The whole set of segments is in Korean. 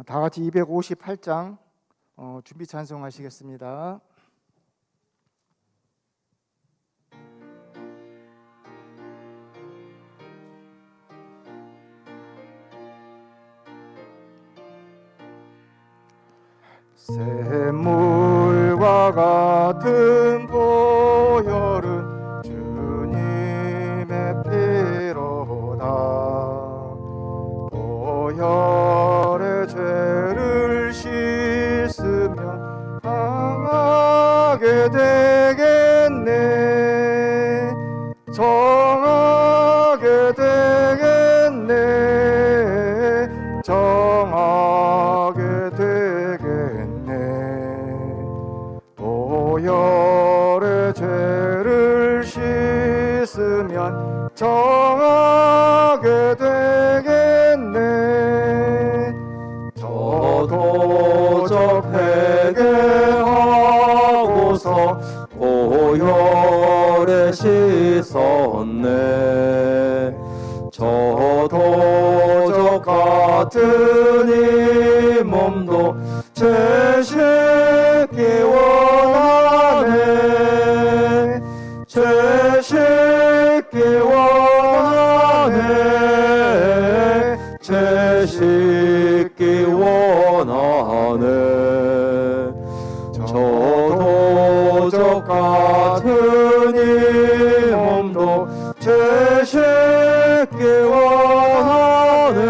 다 같이 258장 준비 찬송하시겠습니다. 샘물과 같은 보혈은 주님의 피로다. 보혈의 죄를 씻으면 정하게 되겠네. 정하게 되겠네. 정하게 되겠네. 보혈의 죄를 씻으면 정하게 되겠네. 저도 회개하고서 보혈에 씻었네. 저도 같은 이 몸도 채식기 원하네. 채식기 원하네. 채식기 원하네. 저도 같은 이 몸도 채식기 원하네.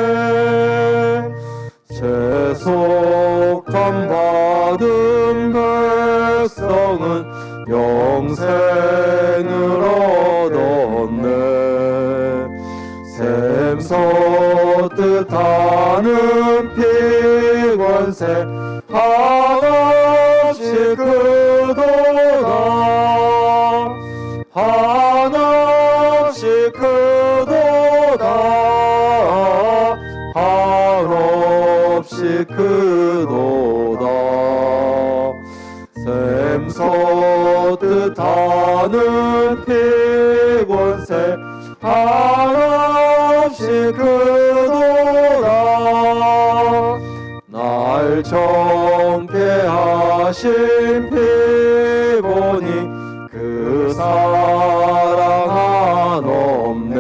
세속함 받은 백성은 영생을 얻었네. 샘 솟듯 하는 피관세 한없이 크도다. 한없이 크도다. 한없이 크도다. 샘 솟듯 하는 피관세 한없이 크도다. 날 정죄하신 피 보니 그 사랑 한없네.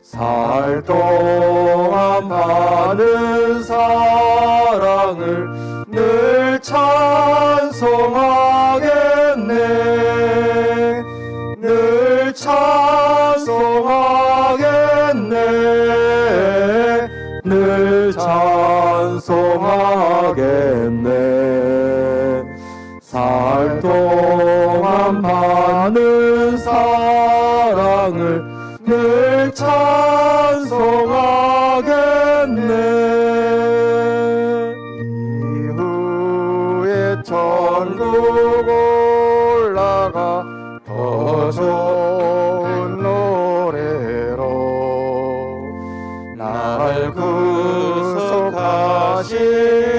살 동안 받은 사랑을 늘 찬송하겠네. 늘 찬송하겠네. 늘 찬송하겠네. 살 동안 받는 사랑을 늘 찬송하겠네. 이후에 천국 올라가 더 좋은 노래로 날 구속하신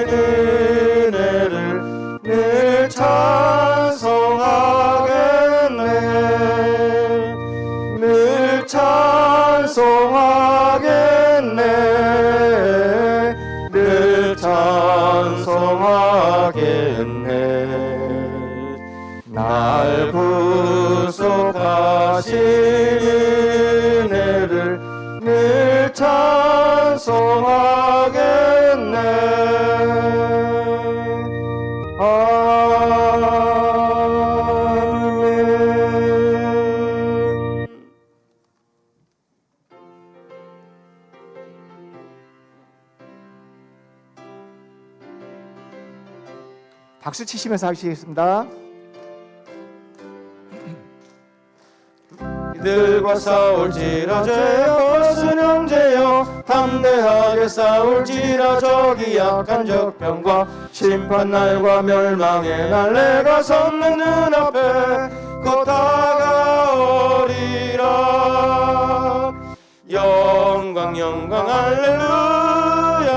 은혜를 늘 찬송하겠네. 늘 찬송하겠네. 늘 찬송하겠네. 날 구속하신 은혜를 늘 찬송하겠네. 아멘. 박수 치시면서 하시겠습니다. 이들과 싸울지라 죄 벗은 형제여 담대하게 싸울지라 저기 약한 적병과 심판날과 멸망의 날 내가 섰는 눈앞에 곧 다가오리라. 영광 영광 할렐루야.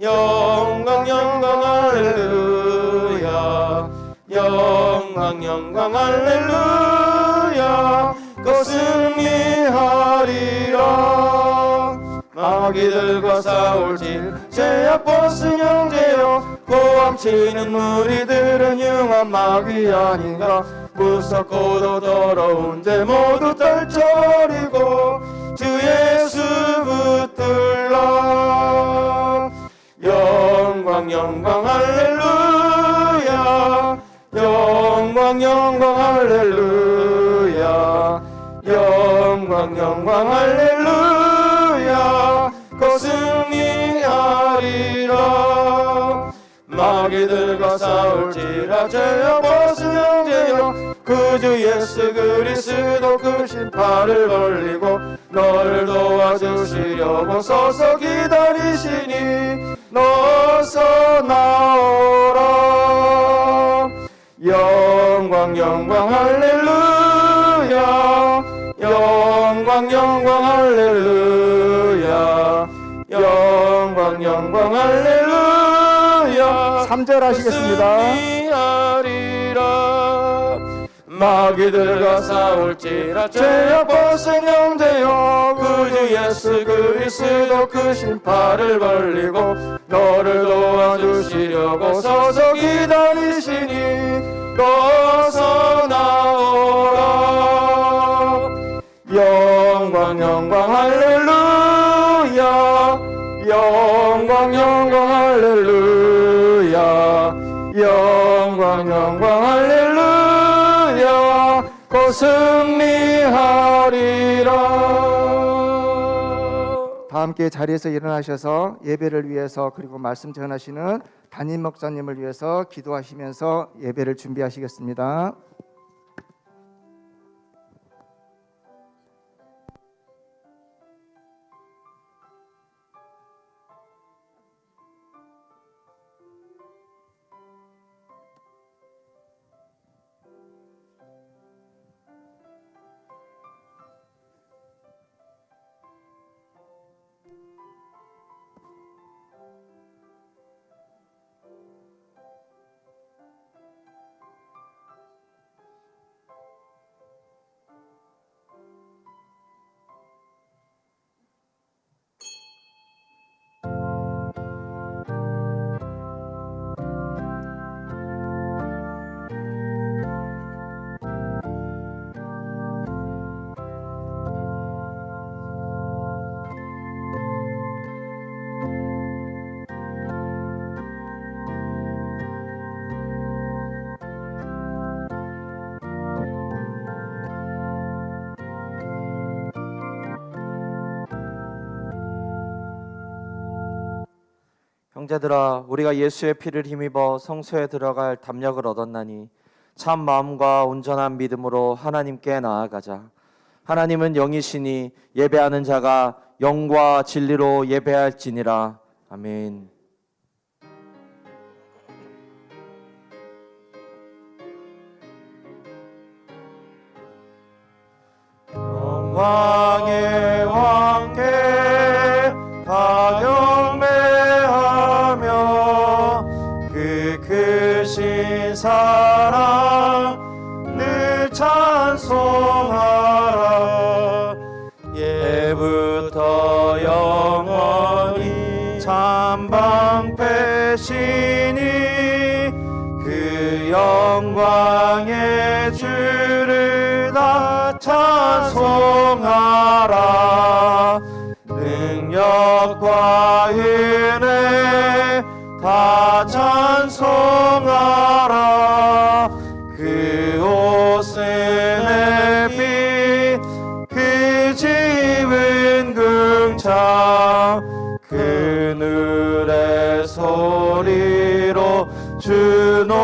영광 영광 할렐루야. 영광 영광 할렐루야. 그 승리하리라. 마귀 마귀들과 싸울지 제약 벗은 형제여 고함치는 무리들은 흉한 마귀 아닌가 무섭고도 더러운 죄 모두 떨쳐버리고 주 예수 붙들라 영광 영광 할렐루야 영광 영광 할렐루야 영광 영광 할렐루야 곧 승리하리라 마귀들과 싸울지라 죄악 벗은 형제여 그 주 예수 그리스도 그 심판을 벌리고 너를 도와주시려고 서서 기다리시니 너서 나오라 영광 영광 할렐루야 영광 영광 할렐루야 영광 영광 할렐루야 3절 하시겠습니다. 승리하리라 마귀들과 싸울지라 죄악 벗은 형제여 그 주 예수 그리스도 그 심판을 벌리고 너를 도와주시려고 서서 기다리시니 너서 나오라 영광 영광 할렐루야 영광 영광 할렐루야 영광 영광 할렐루야 곧 승리하리라 다 함께 자리에서 일어나셔서 예배를 위해서 그리고 말씀 전하시는 담임 목사님을 위해서 기도하시면서 예배를 준비하시겠습니다. 형제들아, 우리가 예수의 피를 힘입어 성소에 들어갈 담력을 얻었나니 참 마음과 온전한 믿음으로 하나님께 나아가자. 하나님은 영이시니 예배하는 자가 영과 진리로 예배할지니라. 아멘. 영광의 왕께 다 경배하며 그 크신 사랑 늘 찬송하라. 예부터 영원히 참방패시니 그 영광의 주를 다 찬송하라. 능력과 은혜 다 찬송하라. 그 옷은 햇빛 그 집은 궁창 그늘의 소리로 주노하시고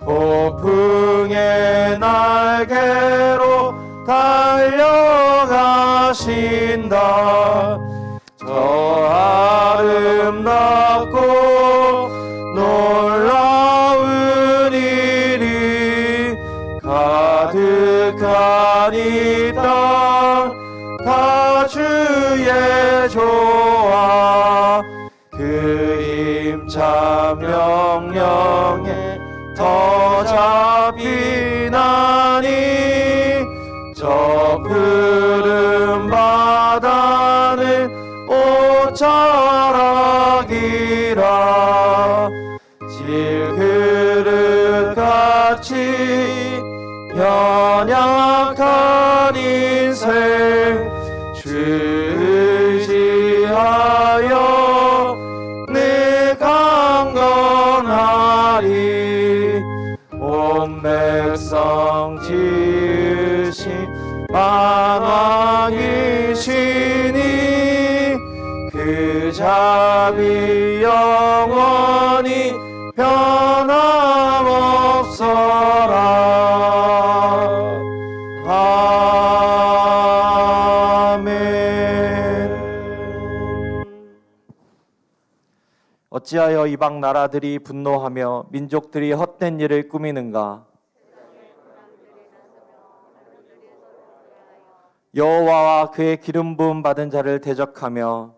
폭풍의 날개로 달려가신다. 저 아름답고 놀라운 일이 가득한 이 땅 다 주의 조화 그 힘찬 명령에 더 잡히나니 저 푸른 바 같이 연약한 인생 주를 의지하여 내 강건하리. 온 백성 지으신 만왕이시니 그 자비 영원히 변함없어라. 아멘. 어찌하여 이방 나라들이 분노하며 민족들이 헛된 일을 꾸미는가? 여호와와 그의 기름 부음 받은 자를 대적하며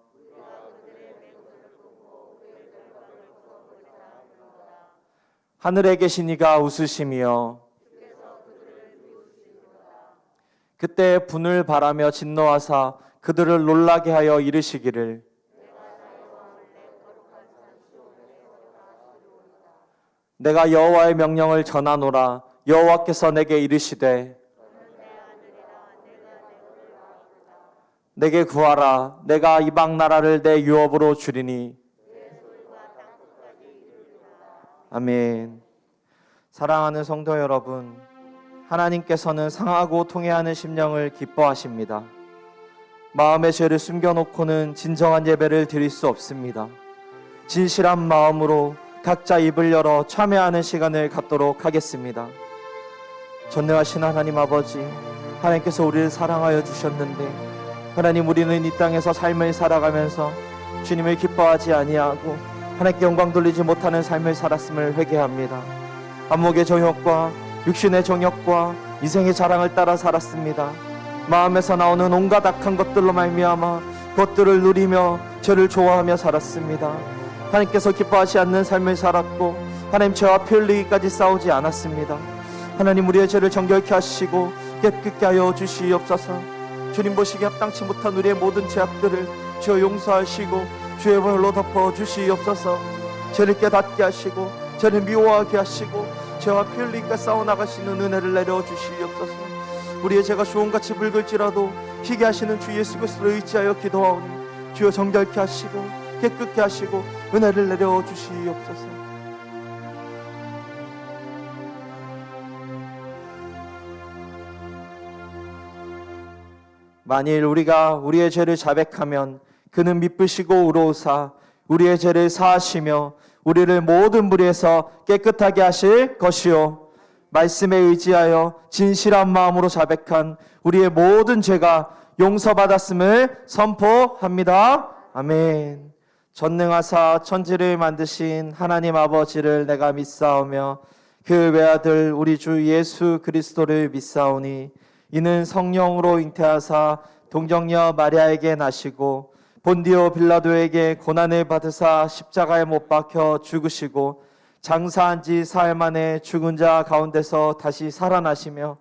하늘에 계신 이가 웃으시며 그때 분을 바라며 진노하사 그들을 놀라게 하여 이르시기를 내가 여호와의 명령을 전하노라. 여호와께서 내게 이르시되 내게 구하라. 내가 이방 나라를 내 유업으로 주리니. 아멘. 사랑하는 성도 여러분, 하나님께서는 상하고 통회하는 심령을 기뻐하십니다. 마음의 죄를 숨겨놓고는 진정한 예배를 드릴 수 없습니다. 진실한 마음으로 각자 입을 열어 참여하는 시간을 갖도록 하겠습니다. 전능하신 하나님 아버지, 하나님께서 우리를 사랑하여 주셨는데 하나님, 우리는 이 땅에서 삶을 살아가면서 주님을 기뻐하지 아니하고 하나님께 영광 돌리지 못하는 삶을 살았음을 회개합니다. 안목의 정욕과 육신의 정욕과 인생의 자랑을 따라 살았습니다. 마음에서 나오는 온갖 악한 것들로 말미암아 그것들을 누리며 죄를 좋아하며 살았습니다. 하나님께서 기뻐하지 않는 삶을 살았고 하나님, 죄와 피 흘리기까지 싸우지 않았습니다. 하나님, 우리의 죄를 정결케 하시고 깨끗게 하여 주시옵소서. 주님 보시기에 합당치 못한 우리의 모든 죄악들을 주여 용서하시고 주의 벌로 덮어 주시옵소서. 죄를 깨닫게 하시고 죄를 미워하게 하시고 죄와 피 흘리기까지 싸워나가시는 은혜를 내려 주시옵소서. 우리의 죄가 주홍같이 붉을지라도 희게 하시는 주 예수 그리스도를 의지하여 기도하오니 주여 정결케 하시고 깨끗게 하시고 은혜를 내려 주시옵소서. 만일 우리가 우리의 죄를 자백하면 그는 미쁘시고 의로우사 우리의 죄를 사하시며 우리를 모든 불의에서 깨끗하게 하실 것이요, 말씀에 의지하여 진실한 마음으로 자백한 우리의 모든 죄가 용서받았음을 선포합니다. 아멘. 전능하사 천지를 만드신 하나님 아버지를 내가 믿사오며 그 외아들 우리 주 예수 그리스도를 믿사오니 이는 성령으로 잉태하사 동정녀 마리아에게 나시고 본디오 빌라도에게 고난을 받으사 십자가에 못 박혀 죽으시고 장사한 지 사흘 만에 죽은 자 가운데서 다시 살아나시며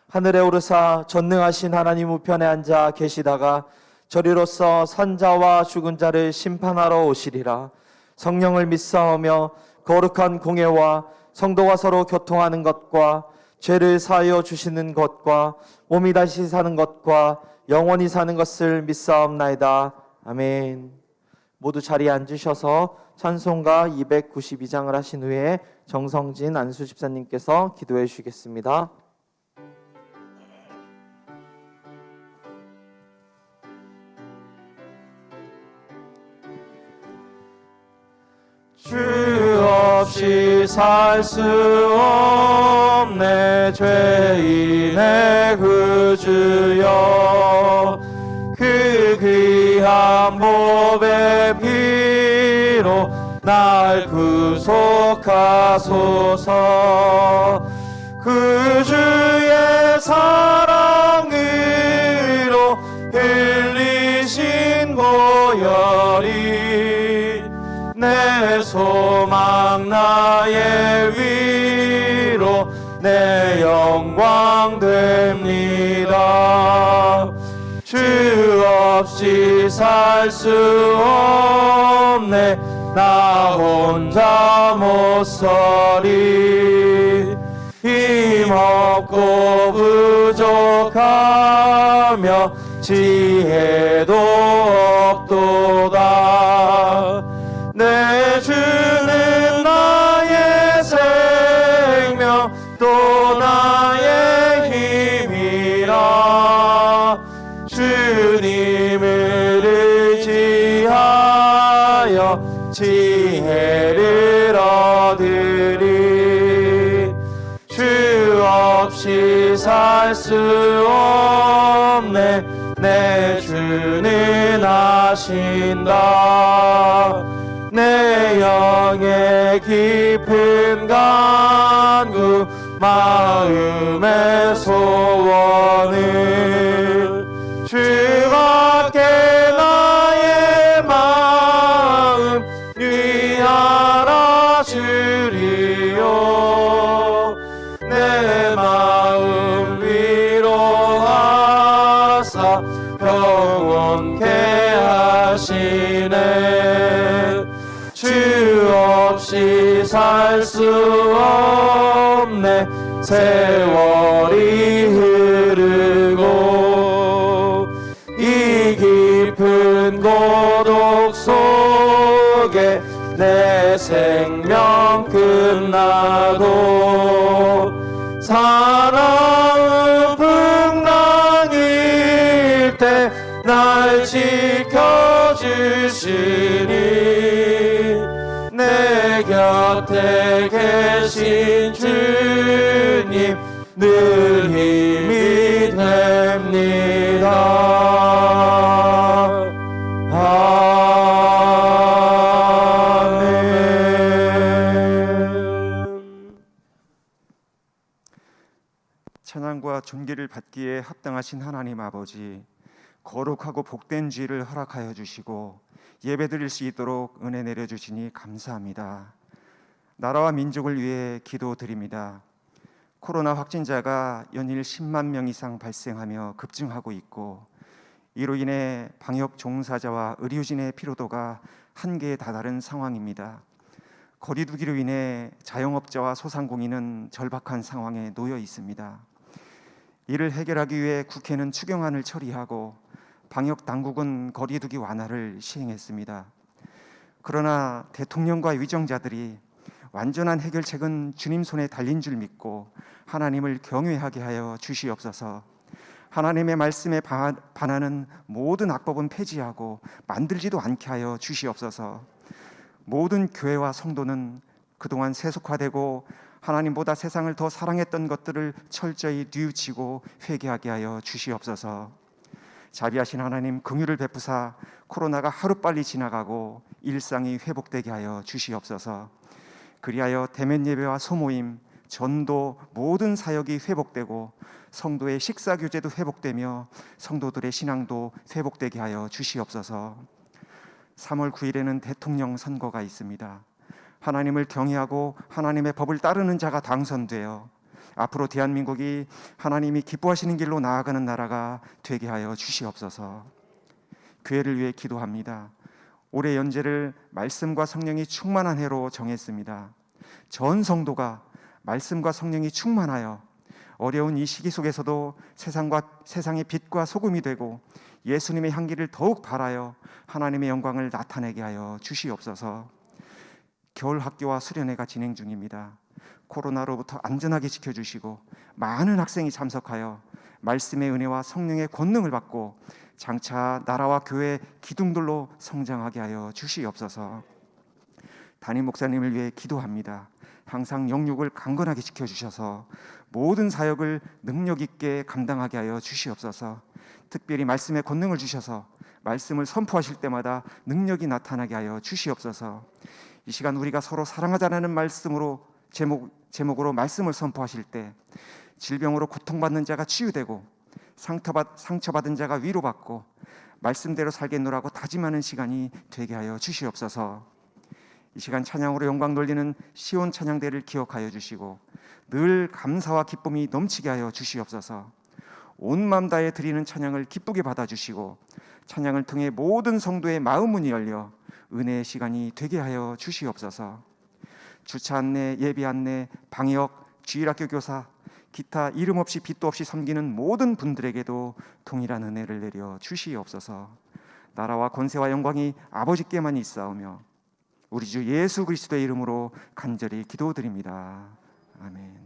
하늘에 오르사 전능하신 하나님 우편에 앉아 계시다가 저리로서 산자와 죽은 자를 심판하러 오시리라. 성령을 믿사오며 거룩한 공예와 성도가 서로 교통하는 것과 죄를 사하여 주시는 것과 몸이 다시 사는 것과 영원히 사는 것을 믿사옵나이다. 아멘. 모두 자리에 앉으셔서 찬송가 292장을 하신 후에 정성진 안수 집사님께서 기도해 주시겠습니다. 주 없이 살 수 없네 죄인의 구주여, 그 귀한 보배 피로 날 구속하소서. 그 주의 사랑으로 흘리신 보혈이 내 소망 나의 위로 내 영광 됩니다. 주 없이 살 수 없네 나 혼자 못 서리. 이 힘없고 부족하며 지혜도 없도다. 내 주는 나의 생명 또 나의 힘이라. 주님을 의지하여 지혜를 얻으리. 주 없이 살 수 없네. 내 주는 아신다. 내 영의 깊은 간구 마음의 소원을 주밖에 나의 마음 위하라 주리요. 내 마음 위로하사 평온케 하시네. 주 없이 살 수 없네. 세월이 흐르고 이 깊은 고독 속에 내 생명 끝나도 사나운 풍랑일 때 날 지켜주시니 내 곁에 계신 주님 늘 힘이 됩니다. 아멘. 찬양과 존귀를 받기에 합당하신 하나님 아버지, 거룩하고 복된 주일을 허락하여 주시고 예배드릴 수 있도록 은혜 내려주시니 감사합니다. 나라와 민족을 위해 기도드립니다. 코로나 확진자가 연일 10만 명 이상 발생하며 급증하고 있고 이로 인해 방역 종사자와 의료진의 피로도가 한계에 다다른 상황입니다. 거리두기로 인해 자영업자와 소상공인은 절박한 상황에 놓여 있습니다. 이를 해결하기 위해 국회는 추경안을 처리하고 방역 당국은 거리두기 완화를 시행했습니다. 그러나 대통령과 위정자들이 완전한 해결책은 주님 손에 달린 줄 믿고 하나님을 경외하게 하여 주시옵소서. 하나님의 말씀에 반하는 모든 악법은 폐지하고 만들지도 않게 하여 주시옵소서. 모든 교회와 성도는 그동안 세속화되고 하나님보다 세상을 더 사랑했던 것들을 철저히 뉘우치고 회개하게 하여 주시옵소서. 자비하신 하나님, 긍휼을 베푸사 코로나가 하루빨리 지나가고 일상이 회복되게 하여 주시옵소서. 그리하여 대면 예배와 소모임, 전도 모든 사역이 회복되고 성도의 식사 교제도 회복되며 성도들의 신앙도 회복되게 하여 주시옵소서. 3월 9일에는 대통령 선거가 있습니다. 하나님을 경외하고 하나님의 법을 따르는 자가 당선되어 앞으로 대한민국이 하나님이 기뻐하시는 길로 나아가는 나라가 되게 하여 주시옵소서. 교회를 위해 기도합니다. 올해 연재를 말씀과 성령이 충만한 해로 정했습니다. 전 성도가 말씀과 성령이 충만하여 어려운 이 시기 속에서도 세상의 빛과 소금이 되고 예수님의 향기를 더욱 발하여 하나님의 영광을 나타내게 하여 주시옵소서. 겨울 학교와 수련회가 진행 중입니다. 코로나로부터 안전하게 지켜주시고 많은 학생이 참석하여 말씀의 은혜와 성령의 권능을 받고 장차 나라와 교회 기둥들로 성장하게 하여 주시옵소서. 담임 목사님을 위해 기도합니다. 항상 영육을 강건하게 지켜주셔서 모든 사역을 능력 있게 감당하게 하여 주시옵소서. 특별히 말씀의 권능을 주셔서 말씀을 선포하실 때마다 능력이 나타나게 하여 주시옵소서. 이 시간 우리가 서로 사랑하자는 말씀으로 제목으로 말씀을 선포하실 때 질병으로 고통받는 자가 치유되고 상처받은 자가 위로받고 말씀대로 살겠노라고 다짐하는 시간이 되게 하여 주시옵소서. 이 시간 찬양으로 영광 돌리는 시온 찬양대를 기억하여 주시고 늘 감사와 기쁨이 넘치게 하여 주시옵소서. 온 마음 다해 드리는 찬양을 기쁘게 받아주시고 찬양을 통해 모든 성도의 마음 문이 열려 은혜의 시간이 되게 하여 주시옵소서. 주차 안내, 예비 안내, 방역, 주일학교 교사, 기타 이름 없이 빚도 없이 섬기는 모든 분들에게도 동일한 은혜를 내려 주시옵소서. 나라와 권세와 영광이 아버지께만 있사오며 우리 주 예수 그리스도의 이름으로 간절히 기도드립니다. 아멘.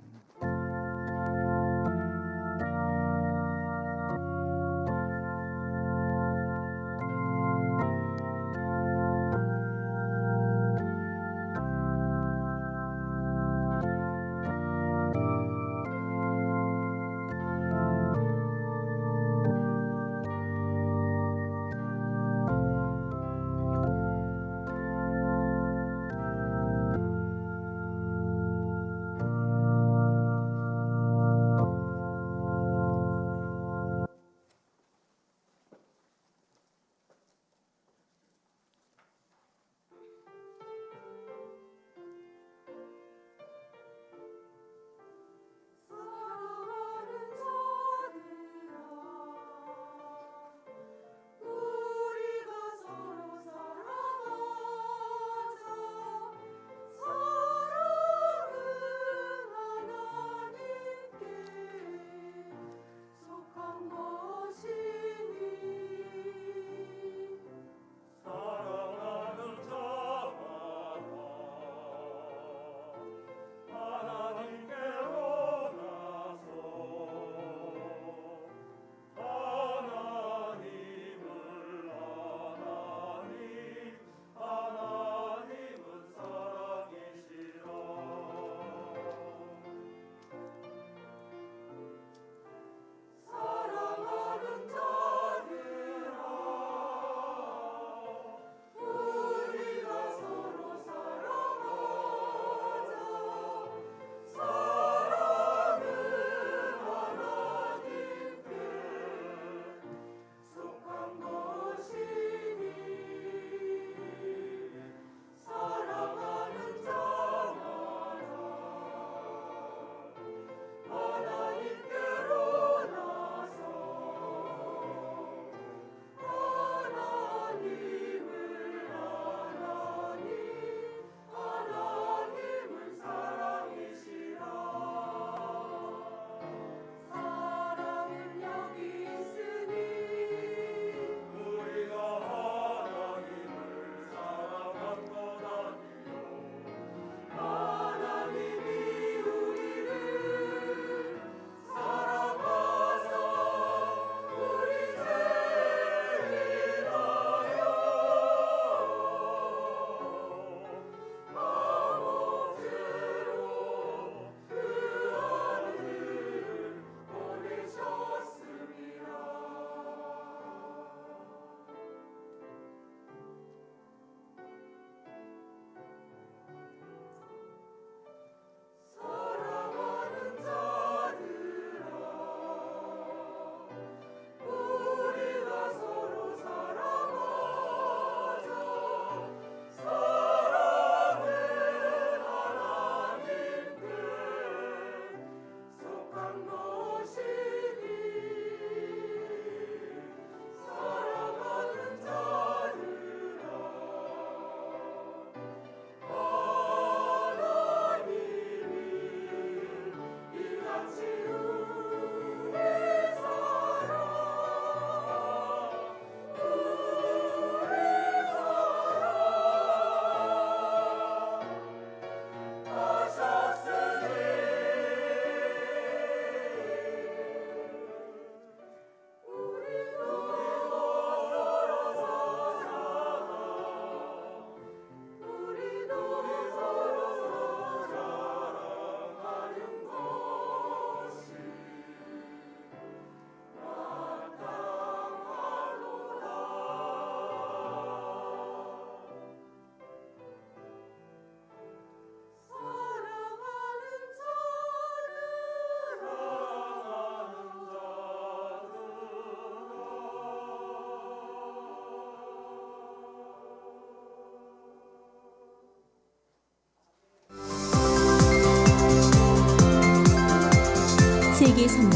세계 선교,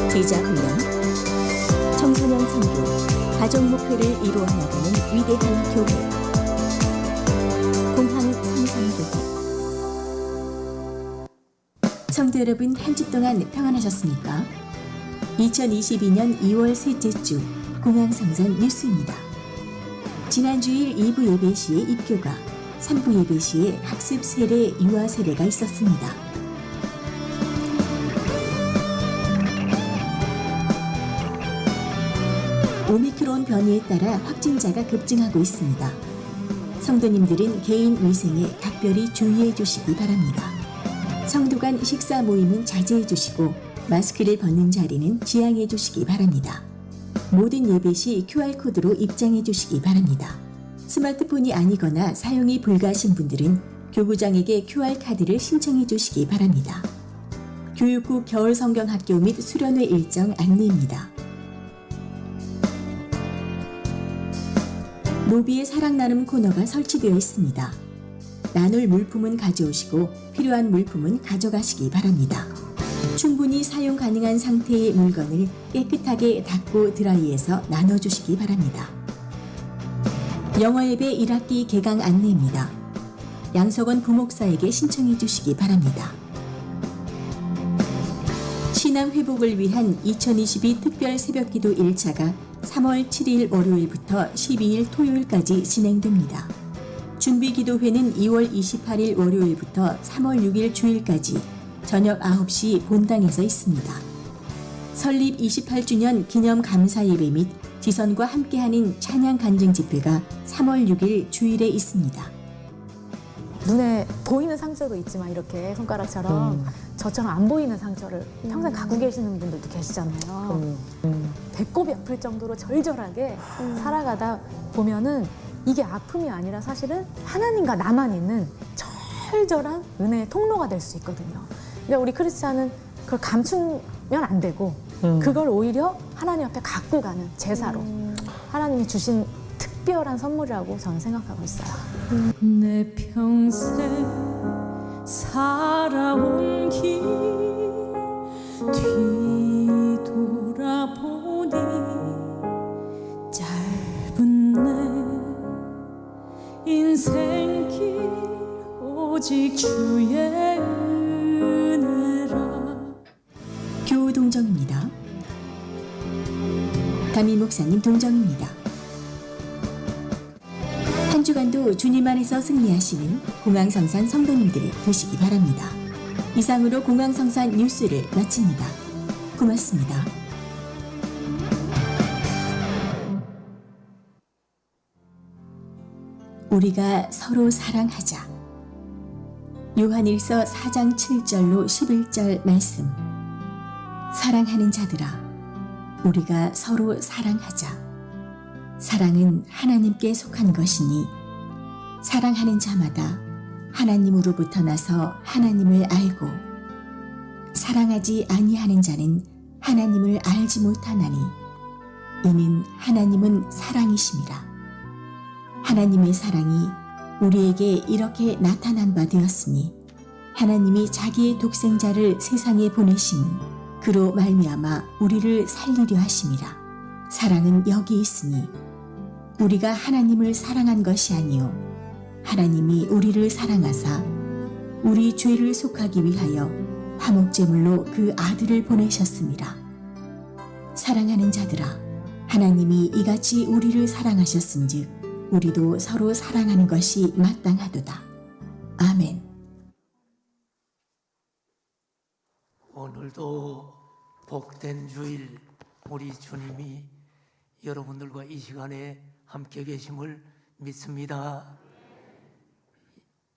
제자 훈련, 청소년 선교, 가정 목표를 이루어 나가는 위대한 교회, 공항 성산교회. 성도 여러분, 한 주 동안 평안하셨습니까? 2022년 2월 셋째 주 공항성산 뉴스입니다. 지난 주일 2부 예배 시에 입교가, 3부 예배 시에 학습 세례, 유아 세례가 있었습니다. 오미크론 변이에 따라 확진자가 급증하고 있습니다. 성도님들은 개인 위생에 각별히 주의해 주시기 바랍니다. 성도 간 식사 모임은 자제해 주시고 마스크를 벗는 자리는 지양해 주시기 바랍니다. 모든 예배 시 QR코드로 입장해 주시기 바랍니다. 스마트폰이 아니거나 사용이 불가하신 분들은 교구장에게 QR카드를 신청해 주시기 바랍니다. 교육부 겨울성경학교 및 수련회 일정 안내입니다. 노비의 사랑 나눔 코너가 설치되어 있습니다. 나눌 물품은 가져오시고 필요한 물품은 가져가시기 바랍니다. 충분히 사용 가능한 상태의 물건을 깨끗하게 닦고 드라이해서 나눠주시기 바랍니다. 영어 예배 1학기 개강 안내입니다. 양석원 부목사에게 신청해 주시기 바랍니다. 신앙 회복을 위한 2022 특별 새벽기도 1차가 3월 7일 월요일부터 12일 토요일까지 진행됩니다. 준비기도회는 2월 28일 월요일부터 3월 6일 주일까지 저녁 9시 본당에서 있습니다. 설립 28주년 기념 감사예배 및 지선과 함께하는 찬양 간증 집회가 3월 6일 주일에 있습니다. 눈에 보이는 상처도 있지만 이렇게 손가락처럼 저처럼 안 보이는 상처를 평생 갖고 계시는 분들도 계시잖아요. 배꼽이 아플 정도로 절절하게 살아가다 보면은 이게 아픔이 아니라 사실은 하나님과 나만 있는 절절한 은혜의 통로가 될 수 있거든요. 그러니까 우리 크리스찬은 그걸 감추면 안 되고 그걸 오히려 하나님 앞에 갖고 가는 제사로 하나님이 주신 특별한 선물이라고 저는 생각하고 있어요. 내 평생 살아온 길 뒤돌아보니 짧은 내 인생길 오직 주의 은혜라. 교우 동정입니다. 담임 목사님 동정입니다. 한 주간도 주님 안에서 승리하시는 공항성산 성도님들이 되시기 바랍니다. 이상으로 공항성산 뉴스를 마칩니다. 고맙습니다. 우리가 서로 사랑하자. 요한일서 4장 7절로 11절 말씀. 사랑하는 자들아, 우리가 서로 사랑하자. 사랑은 하나님께 속한 것이니 사랑하는 자마다 하나님으로부터 나서 하나님을 알고 사랑하지 아니하는 자는 하나님을 알지 못하나니 이는 하나님은 사랑이심이라. 하나님의 사랑이 우리에게 이렇게 나타난 바 되었으니 하나님이 자기의 독생자를 세상에 보내심은 그로 말미암아 우리를 살리려 하심이라. 사랑은 여기 있으니 우리가 하나님을 사랑한 것이 아니요 하나님이 우리를 사랑하사 우리 죄를 속하기 위하여 화목제물로 그 아들을 보내셨습니다. 사랑하는 자들아, 하나님이 이같이 우리를 사랑하셨은즉 우리도 서로 사랑하는 것이 마땅하도다. 아멘. 오늘도 복된 주일 우리 주님이 여러분들과 이 시간에 함께 계심을 믿습니다.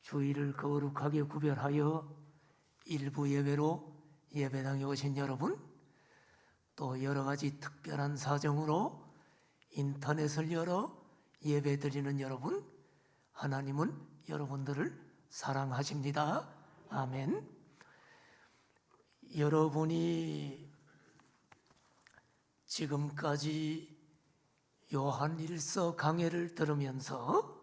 주일을 거룩하게 구별하여 일부 예배로 예배당에 오신 여러분, 또 여러 가지 특별한 사정으로 인터넷을 열어 예배 드리는 여러분, 하나님은 여러분들을 사랑하십니다. 아멘. 여러분이 지금까지 요한일서 강해를 들으면서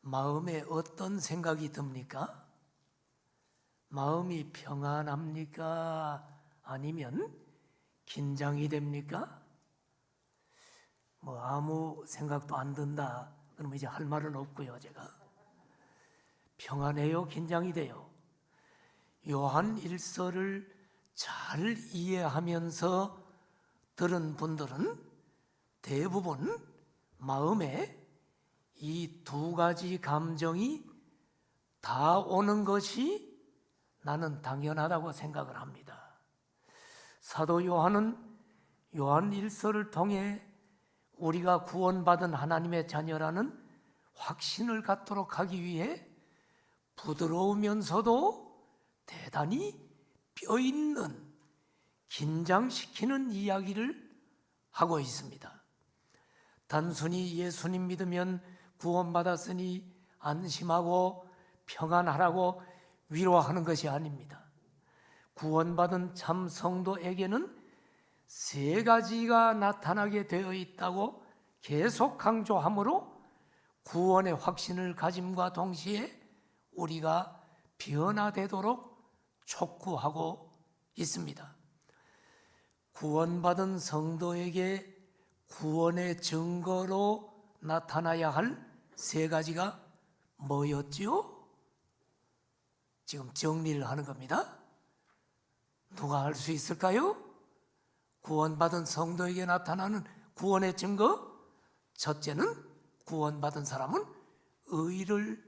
마음에 어떤 생각이 듭니까? 마음이 평안합니까? 아니면 긴장이 됩니까? 뭐 아무 생각도 안 든다. 그러면 이제 할 말은 없고요. 제가 평안해요? 긴장이 돼요? 요한 일서를 잘 이해하면서 들은 분들은 대부분 마음에 이 두 가지 감정이 다 오는 것이 나는 당연하다고 생각을 합니다. 사도 요한은 요한 일서를 통해 우리가 구원받은 하나님의 자녀라는 확신을 갖도록 하기 위해 부드러우면서도 대단히 뼈있는 긴장시키는 이야기를 하고 있습니다. 단순히 예수님 믿으면 구원받았으니 안심하고 평안하라고 위로하는 것이 아닙니다. 구원받은 참 성도에게는 세 가지가 나타나게 되어 있다고 계속 강조하므로 구원의 확신을 가짐과 동시에 우리가 변화되도록 촉구하고 있습니다. 구원받은 성도에게 구원의 증거로 나타나야 할 세 가지가 뭐였지요? 지금 정리를 하는 겁니다. 누가 알 수 있을까요? 구원받은 성도에게 나타나는 구원의 증거. 첫째는 구원받은 사람은 의를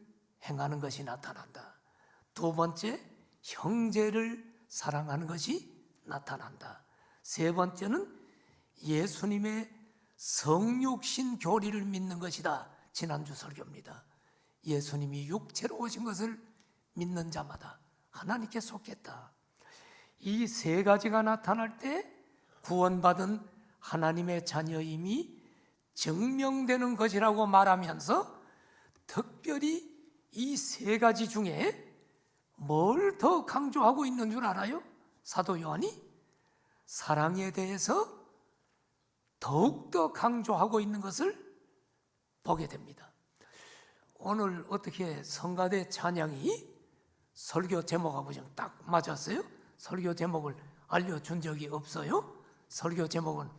행하는 것이 나타난다. 두 번째, 형제를 사랑하는 것이 나타난다. 세 번째는 예수님의 성육신 교리를 믿는 것이다. 지난주 설교입니다. 예수님이 육체로 오신 것을 믿는 자마다 하나님께 속했다. 이 세 가지가 나타날 때 구원받은 하나님의 자녀임이 증명되는 것이라고 말하면서 특별히 이 세 가지 중에 뭘 더 강조하고 있는 줄 알아요? 사도 요한이 사랑에 대해서 더욱더 강조하고 있는 것을 보게 됩니다. 오늘 어떻게 성가대 찬양이 설교 제목하고 좀 딱 맞았어요? 설교 제목을 알려준 적이 없어요? 설교 제목은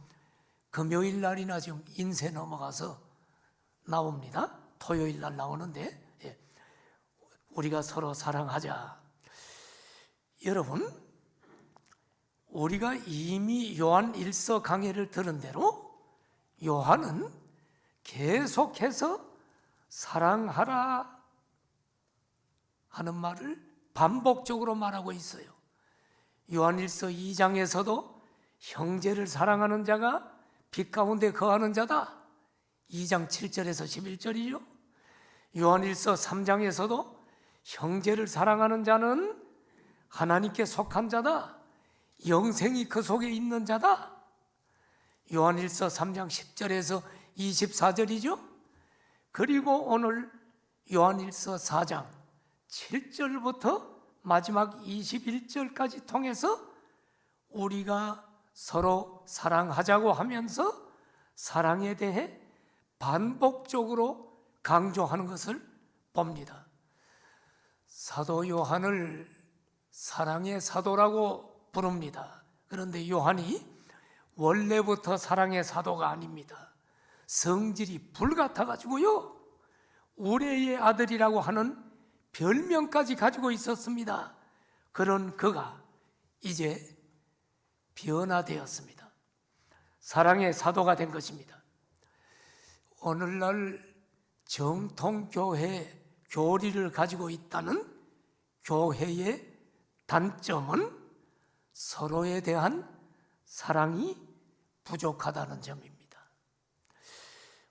금요일 날이나 지금 인쇄 넘어가서 나옵니다. 토요일 날 나오는데, 우리가 서로 사랑하자. 여러분, 우리가 이미 요한 1서 강해를 들은 대로 요한은 계속해서 사랑하라 하는 말을 반복적으로 말하고 있어요. 요한 1서 2장에서도 형제를 사랑하는 자가 빛 가운데 거하는 자다. 2장 7절에서 11절이죠. 요한 1서 3장에서도 형제를 사랑하는 자는 하나님께 속한 자다. 영생이 그 속에 있는 자다. 요한 1서 3장 10절에서 24절이죠. 그리고 오늘 요한 1서 4장 7절부터 마지막 21절까지 통해서 우리가 서로 사랑하자고 하면서 사랑에 대해 반복적으로 강조하는 것을 봅니다. 사도 요한을 사랑의 사도라고 부릅니다. 그런데 요한이 원래부터 사랑의 사도가 아닙니다. 성질이 불같아가지고요, 우레의 아들이라고 하는 별명까지 가지고 있었습니다. 그런 그가 이제 변화되었습니다. 사랑의 사도가 된 것입니다. 오늘날 정통교회 교리를 가지고 있다는 교회의 단점은 서로에 대한 사랑이 부족하다는 점입니다.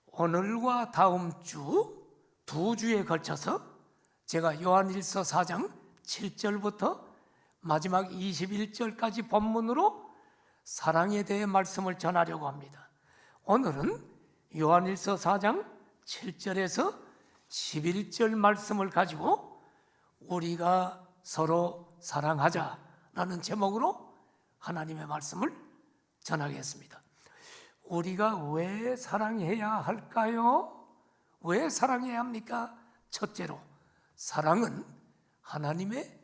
오늘과 다음 주 두 주에 걸쳐서 제가 요한 1서 4장 7절부터 마지막 21절까지 본문으로 사랑에 대해 말씀을 전하려고 합니다. 오늘은 요한 1서 4장 7절에서 11절 말씀을 가지고 우리가 서로 사랑하자라는 제목으로 하나님의 말씀을 전하겠습니다. 우리가 왜 사랑해야 할까요? 왜 사랑해야 합니까? 첫째로, 사랑은 하나님의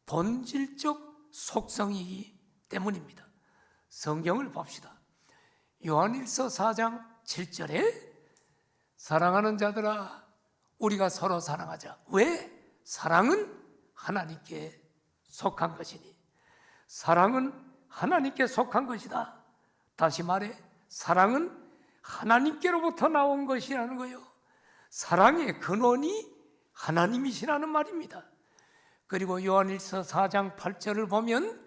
본질적 속성이기 때문입니다. 성경을 봅시다. 요한일서 4장 7절에 사랑하는 자들아 우리가 서로 사랑하자. 왜? 사랑은 하나님께 속한 것이니 사랑은 하나님께 속한 것이다. 다시 말해 사랑은 하나님께로부터 나온 것이라는 거예요. 사랑의 근원이 하나님이시라는 말입니다. 그리고 요한일서 4장 8절을 보면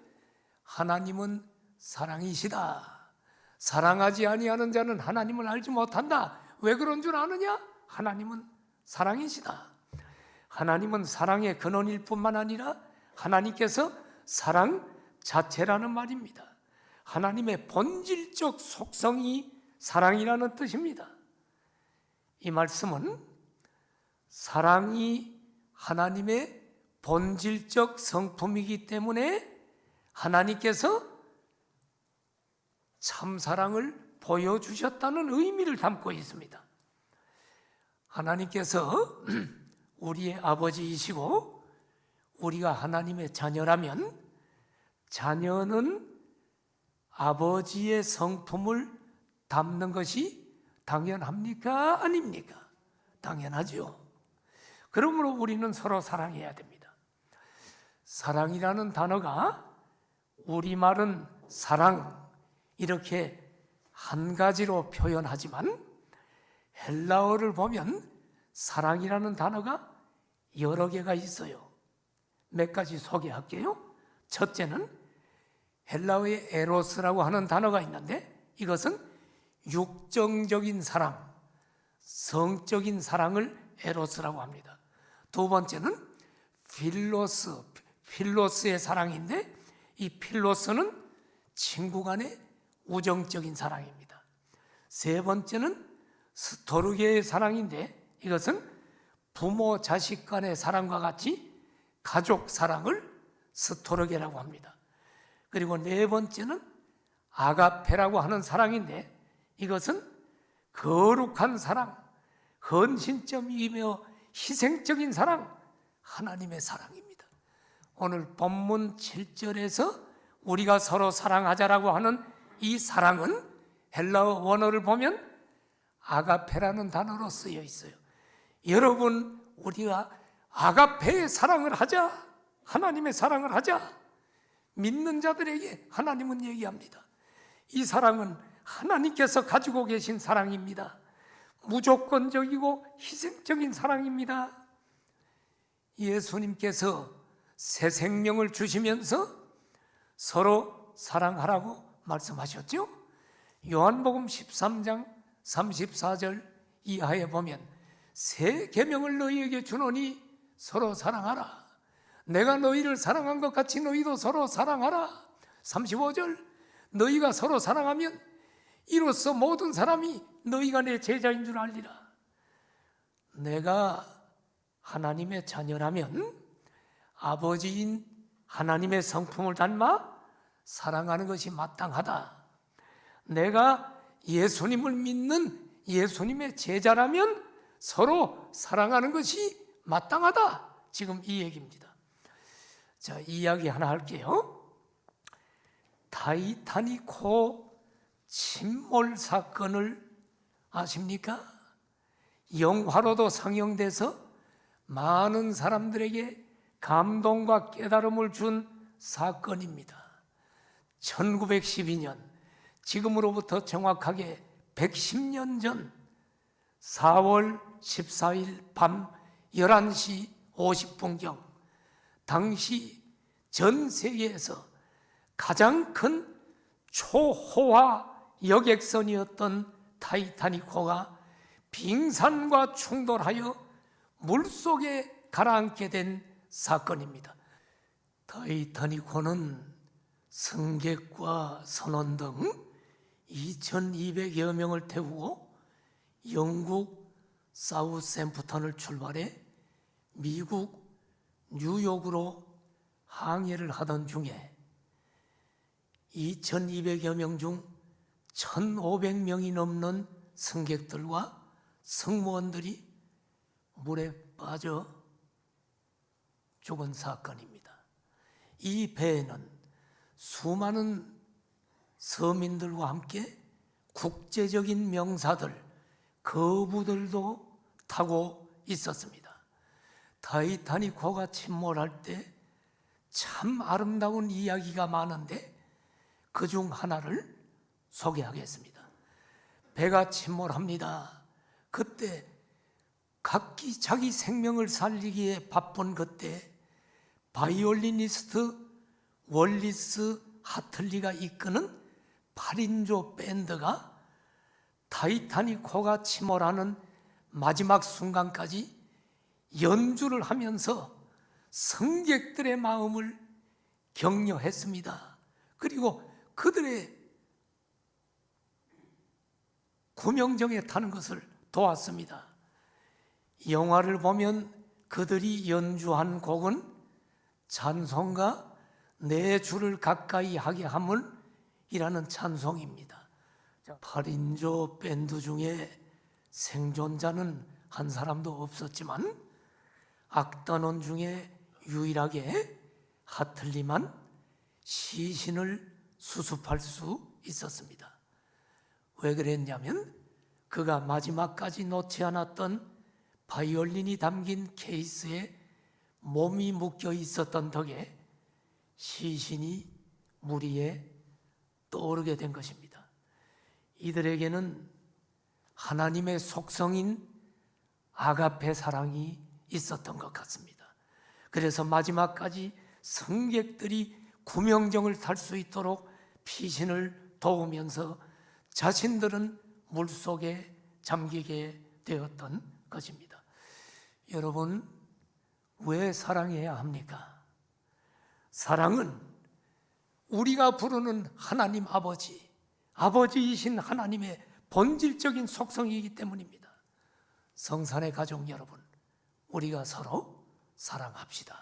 하나님은 사랑이시다. 사랑하지 아니하는 자는 하나님을 알지 못한다. 왜 그런 줄 아느냐? 하나님은 사랑이시다. 하나님은 사랑의 근원일 뿐만 아니라 하나님께서 사랑 자체라는 말입니다. 하나님의 본질적 속성이 사랑이라는 뜻입니다. 이 말씀은 사랑이 하나님의 본질적 성품이기 때문에 하나님께서 참사랑을 보여주셨다는 의미를 담고 있습니다. 하나님께서 우리의 아버지이시고 우리가 하나님의 자녀라면 자녀는 아버지의 성품을 담는 것이 당연합니까? 아닙니까? 당연하죠. 그러므로 우리는 서로 사랑해야 됩니다. 사랑이라는 단어가 우리말은 사랑 이렇게 한 가지로 표현하지만 헬라어를 보면 사랑이라는 단어가 여러 개가 있어요. 몇 가지 소개할게요. 첫째는 헬라어의 에로스라고 하는 단어가 있는데 이것은 육정적인 사랑, 성적인 사랑을 에로스라고 합니다. 두 번째는 필로스의 사랑인데 이 필로스는 친구 간의 우정적인 사랑입니다. 세 번째는 스토르게의 사랑인데 이것은 부모 자식 간의 사랑과 같이 가족 사랑을 스토르게라고 합니다. 그리고 네 번째는 아가페라고 하는 사랑인데 이것은 거룩한 사랑, 헌신점이며 희생적인 사랑, 하나님의 사랑입니다. 오늘 본문 7절에서 우리가 서로 사랑하자라고 하는 이 사랑은 헬라어 원어를 보면 아가페라는 단어로 쓰여 있어요. 여러분, 우리가 아가페의 사랑을 하자, 하나님의 사랑을 하자. 믿는 자들에게 하나님은 얘기합니다. 이 사랑은 하나님께서 가지고 계신 사랑입니다. 무조건적이고 희생적인 사랑입니다. 예수님께서 새 생명을 주시면서 서로 사랑하라고 말씀하셨죠? 요한복음 13장 34절 이하에 보면 새 계명을 너희에게 주노니 서로 사랑하라. 내가 너희를 사랑한 것 같이 너희도 서로 사랑하라. 35절 너희가 서로 사랑하면 이로써 모든 사람이 너희가 내 제자인 줄 알리라. 내가 하나님의 자녀라면 아버지인 하나님의 성품을 닮아 사랑하는 것이 마땅하다. 내가 예수님을 믿는 예수님의 제자라면 서로 사랑하는 것이 마땅하다. 지금 이 얘기입니다. 자, 이야기 하나 할게요. 타이타닉호 침몰 사건을 아십니까? 영화로도 상영돼서 많은 사람들에게 감동과 깨달음을 준 사건입니다. 1912년, 지금으로부터 정확하게 110년 전 4월 14일 밤 11시 50분경 당시 전 세계에서 가장 큰 초호화 여객선이었던 타이타닉호가 빙산과 충돌하여 물속에 가라앉게 된 사건입니다. 타이타닉호는 승객과 선원 등 2200여 명을 태우고 영국 사우샘프턴을 출발해 미국 뉴욕으로 항해를 하던 중에 2200여 명 중 1500명이 넘는 승객들과 승무원들이 물에 빠져 죽은 사건입니다. 이 배에는 수많은 서민들과 함께 국제적인 명사들, 거부들도 타고 있었습니다. 타이타닉호가 침몰할 때 참 아름다운 이야기가 많은데 그중 하나를 소개하겠습니다. 배가 침몰합니다. 그때 각기 자기 생명을 살리기에 바쁜 그때 바이올리니스트 월리스 하틀리가 이끄는 8인조 밴드가 타이타닉호가 침몰하는 마지막 순간까지 연주를 하면서 승객들의 마음을 격려했습니다. 그리고 그들의 구명정에 타는 것을 도왔습니다. 영화를 보면 그들이 연주한 곡은 찬송가 내 주를 가까이 하게 함을 이라는 찬송입니다. 8인조 밴드 중에 생존자는 한 사람도 없었지만 악단원 중에 유일하게 하틀리만 시신을 수습할 수 있었습니다. 왜 그랬냐면 그가 마지막까지 놓지 않았던 바이올린이 담긴 케이스에 몸이 묶여 있었던 덕에 시신이 물 위에 떠오르게 된 것입니다. 이들에게는 하나님의 속성인 아가페 사랑이 있었던 것 같습니다. 그래서 마지막까지 승객들이 구명정을 탈 수 있도록 피신을 도우면서 자신들은 물속에 잠기게 되었던 것입니다. 여러분, 왜 사랑해야 합니까? 사랑은 우리가 부르는 하나님 아버지이신 하나님의 본질적인 속성이기 때문입니다. 성산의 가족 여러분, 우리가 서로 사랑합시다.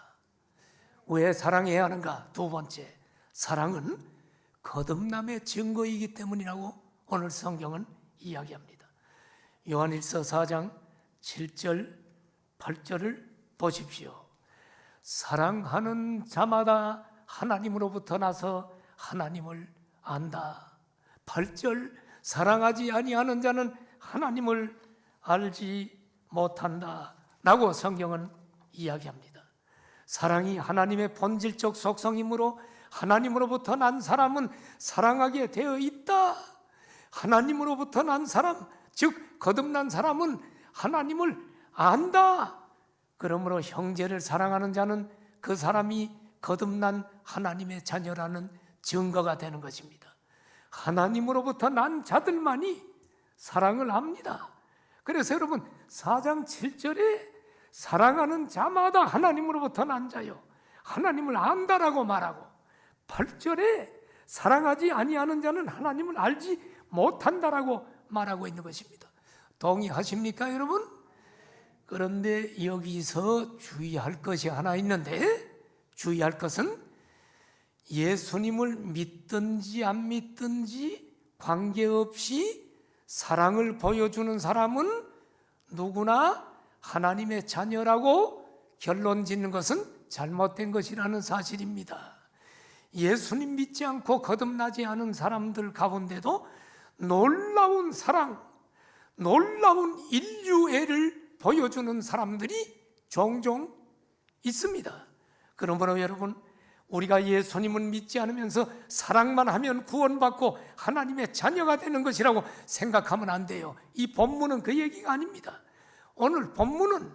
왜 사랑해야 하는가? 두 번째, 사랑은 거듭남의 증거이기 때문이라고 오늘 성경은 이야기합니다. 요한일서 4장 7절 8절을 보십시오. 사랑하는 자마다 하나님으로부터 나서 하나님을 안다. 8절, 사랑하지 아니하는 자는 하나님을 알지 못한다 라고 성경은 이야기합니다. 사랑이 하나님의 본질적 속성이므로 하나님으로부터 난 사람은 사랑하게 되어 있다. 하나님으로부터 난 사람, 즉 거듭난 사람은 하나님을 안다. 그러므로 형제를 사랑하는 자는 그 사람이 거듭난 하나님의 자녀라는 증거가 되는 것입니다. 하나님으로부터 난 자들만이 사랑을 합니다. 그래서 여러분 4장 7절에 사랑하는 자마다 하나님으로부터 난 자요 하나님을 안다라고 말하고 8절에 사랑하지 아니하는 자는 하나님을 알지 못한다라고 말하고 있는 것입니다. 동의하십니까 여러분? 그런데 여기서 주의할 것이 하나 있는데, 주의할 것은 예수님을 믿든지 안 믿든지 관계없이 사랑을 보여주는 사람은 누구나 하나님의 자녀라고 결론 짓는 것은 잘못된 것이라는 사실입니다. 예수님 믿지 않고 거듭나지 않은 사람들 가운데도 놀라운 사랑, 놀라운 인류애를 보여주는 사람들이 종종 있습니다. 그러므로 여러분, 우리가 예수님을 믿지 않으면서 사랑만 하면 구원받고 하나님의 자녀가 되는 것이라고 생각하면 안 돼요. 이 본문은 그 얘기가 아닙니다. 오늘 본문은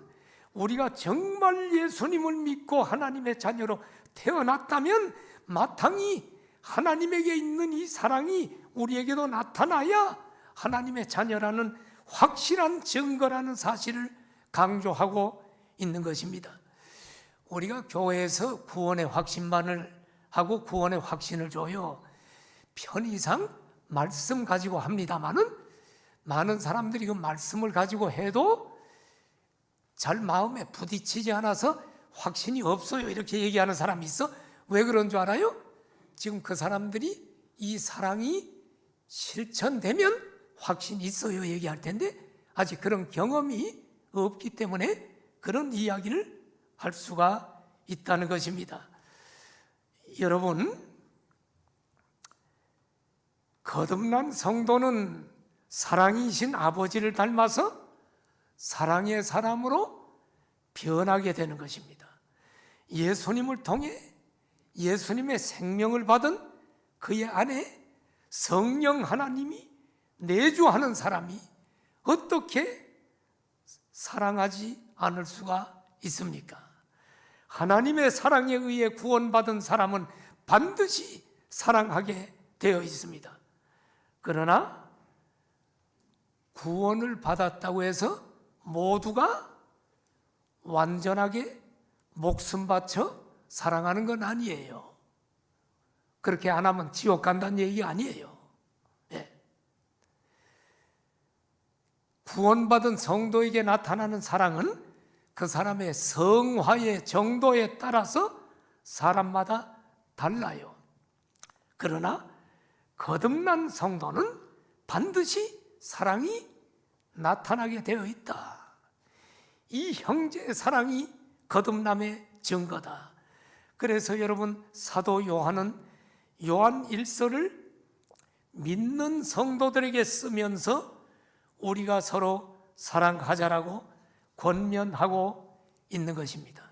우리가 정말 예수님을 믿고 하나님의 자녀로 태어났다면 마땅히 하나님에게 있는 이 사랑이 우리에게도 나타나야 하나님의 자녀라는 확실한 증거라는 사실을 강조하고 있는 것입니다. 우리가 교회에서 구원의 확신만을 하고 구원의 확신을 줘요. 편의상 말씀 가지고 합니다마는 많은 사람들이 그 말씀을 가지고 해도 잘 마음에 부딪히지 않아서 확신이 없어요 이렇게 얘기하는 사람이 있어. 왜 그런 줄 알아요? 지금 그 사람들이 이 사랑이 실천되면 확신이 있어요 얘기할 텐데 아직 그런 경험이 없기 때문에 그런 이야기를 할 수가 있다는 것입니다. 여러분, 거듭난 성도는 사랑이신 아버지를 닮아서 사랑의 사람으로 변하게 되는 것입니다. 예수님을 통해 예수님의 생명을 받은 그의 안에 성령 하나님이 내주하는 사람이 어떻게 사랑하지 않을 수가 있습니까? 하나님의 사랑에 의해 구원받은 사람은 반드시 사랑하게 되어 있습니다. 그러나 구원을 받았다고 해서 모두가 완전하게 목숨 바쳐 사랑하는 건 아니에요. 그렇게 안 하면 지옥 간다는 얘기 아니에요. 예. 구원받은 성도에게 나타나는 사랑은 그 사람의 성화의 정도에 따라서 사람마다 달라요. 그러나 거듭난 성도는 반드시 사랑이 나타나게 되어 있다. 이 형제의 사랑이 거듭남의 증거다. 그래서 여러분, 사도 요한은 요한 1서를 믿는 성도들에게 쓰면서 우리가 서로 사랑하자라고 권면하고 있는 것입니다.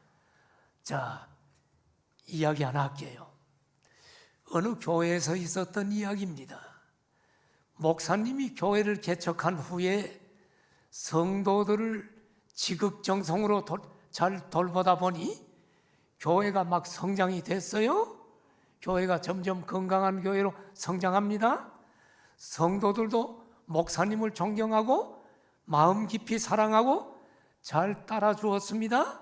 자, 이야기 하나 할게요. 어느 교회에서 있었던 이야기입니다. 목사님이 교회를 개척한 후에 성도들을 지극정성으로 잘 돌보다 보니 교회가 막 성장이 됐어요. 교회가 점점 건강한 교회로 성장합니다. 성도들도 목사님을 존경하고 마음 깊이 사랑하고 잘 따라주었습니다.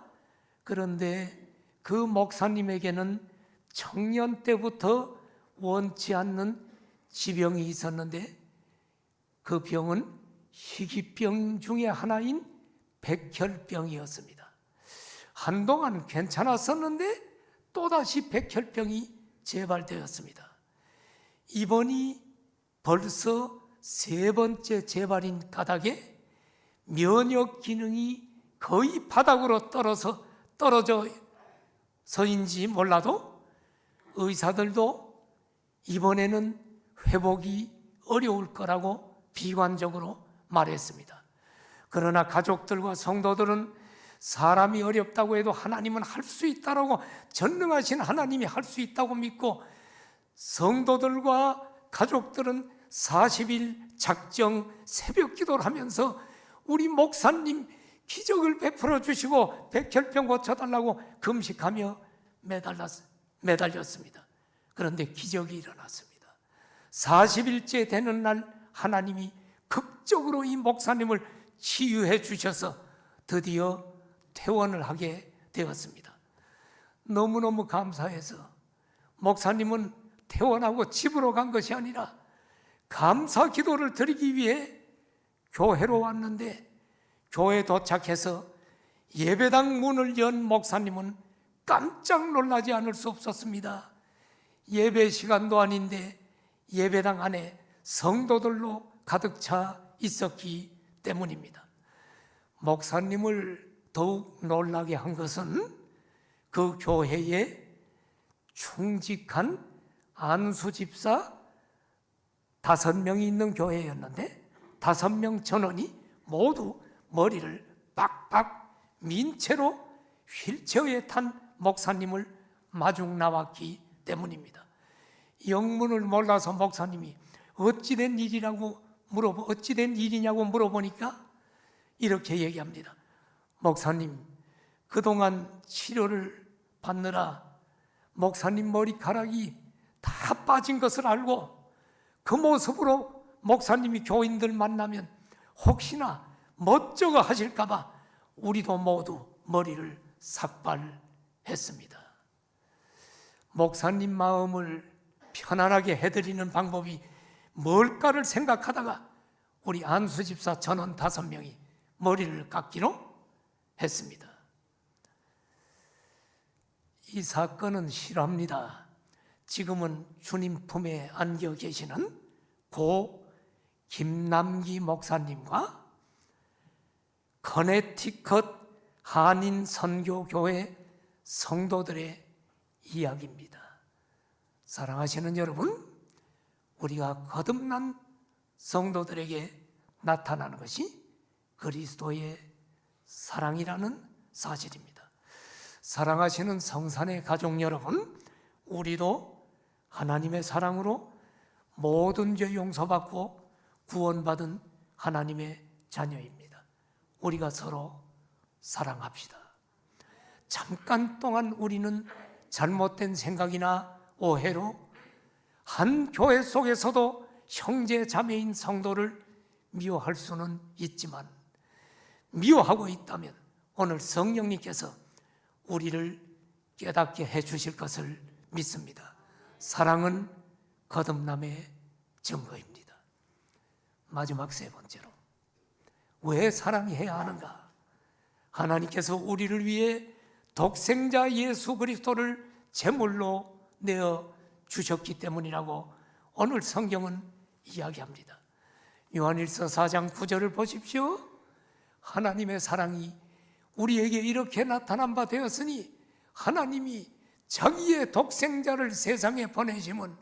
그런데 그 목사님에게는 청년 때부터 원치 않는 지병이 있었는데 그 병은 희귀병 중에 하나인 백혈병이었습니다. 한동안 괜찮았었는데 또다시 백혈병이 재발되었습니다. 이번이 벌써 3번째 재발인 까닭에 면역 기능이 거의 바닥으로 떨어져서인지 몰라도 의사들도 이번에는 회복이 어려울 거라고 비관적으로 말했습니다. 그러나 가족들과 성도들은 사람이 어렵다고 해도 하나님은 할 수 있다라고, 전능하신 하나님이 할 수 있다고 믿고, 성도들과 가족들은 40일 작정 새벽 기도를 하면서 우리 목사님 기적을 베풀어 주시고 백혈병 고쳐달라고 금식하며 매달렸습니다. 그런데 기적이 일어났습니다. 40일째 되는 날 하나님이 극적으로 이 목사님을 치유해 주셔서 드디어 퇴원을 하게 되었습니다. 너무너무 감사해서 목사님은 퇴원하고 집으로 간 것이 아니라 감사 기도를 드리기 위해 교회로 왔는데, 교회 도착해서 예배당 문을 연 목사님은 깜짝 놀라지 않을 수 없었습니다. 예배 시간도 아닌데 예배당 안에 성도들로 가득 차 있었기 때문입니다. 목사님을 더욱 놀라게 한 것은 그 교회에 충직한 안수 집사 5명이 있는 교회였는데 5명 전원이 모두 머리를 빡빡 민 채로 휠체어에 탄 목사님을 마중 나왔기 때문입니다. 영문을 몰라서 목사님이 어찌된 일이냐고 물어보니까 이렇게 얘기합니다. 목사님, 그동안 치료를 받느라 목사님 머리카락이 다 빠진 것을 알고 그 모습으로 목사님이 교인들 만나면 혹시나 멋쩍어 하실까 봐 우리도 모두 머리를 삭발했습니다. 목사님 마음을 편안하게 해드리는 방법이 뭘까를 생각하다가 우리 안수 집사 전원 5명이 머리를 깎기로 했습니다. 이 사건은 실화입니다. 지금은 주님 품에 안겨 계시는 고 김남기 목사님과 커네티컷 한인 선교교회 성도들의 이야기입니다. 사랑하시는 여러분, 우리가 거듭난 성도들에게 나타나는 것이 그리스도의 사랑이라는 사실입니다. 사랑하시는 성산의 가족 여러분, 우리도 하나님의 사랑으로 모든 죄 용서받고 구원받은 하나님의 자녀입니다. 우리가 서로 사랑합시다. 잠깐 동안 우리는 잘못된 생각이나 오해로 한 교회 속에서도 형제 자매인 성도를 미워할 수는 있지만, 미워하고 있다면 오늘 성령님께서 우리를 깨닫게 해 주실 것을 믿습니다. 사랑은 거듭남의 증거입니다. 마지막 세 번째로, 왜 사랑해야 하는가? 하나님께서 우리를 위해 독생자 예수 그리스도를 제물로 내어 주셨기 때문이라고 오늘 성경은 이야기합니다. 요한일서 4장 9절을 보십시오. 하나님의 사랑이 우리에게 이렇게 나타난 바 되었으니 하나님이 자기의 독생자를 세상에 보내심은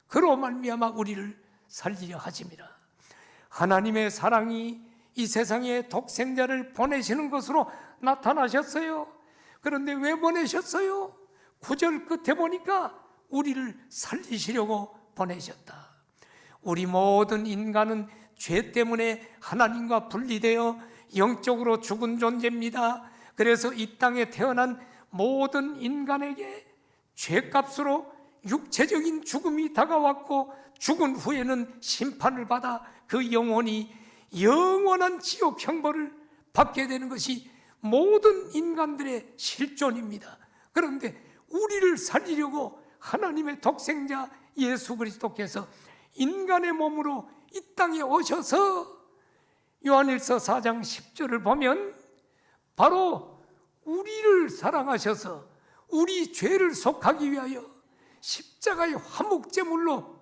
그로 말미암아 우리를 살리려 하심이라. 하나님의 사랑이 이 세상에 독생자를 보내시는 것으로 나타나셨어요. 그런데 왜 보내셨어요? 9절 끝에 보니까 우리를 살리시려고 보내셨다. 우리 모든 인간은 죄 때문에 하나님과 분리되어 영적으로 죽은 존재입니다. 그래서 이 땅에 태어난 모든 인간에게 죄값으로 육체적인 죽음이 다가왔고, 죽은 후에는 심판을 받아 그 영혼이 영원한 지옥 형벌을 받게 되는 것이 모든 인간들의 실존입니다. 그런데 우리를 살리려고 하나님의 독생자 예수 그리스도께서 인간의 몸으로 이 땅에 오셔서 요한일서 4장 10절을 보면 바로 우리를 사랑하셔서 우리 죄를 속하기 위하여 십자가의 화목제물로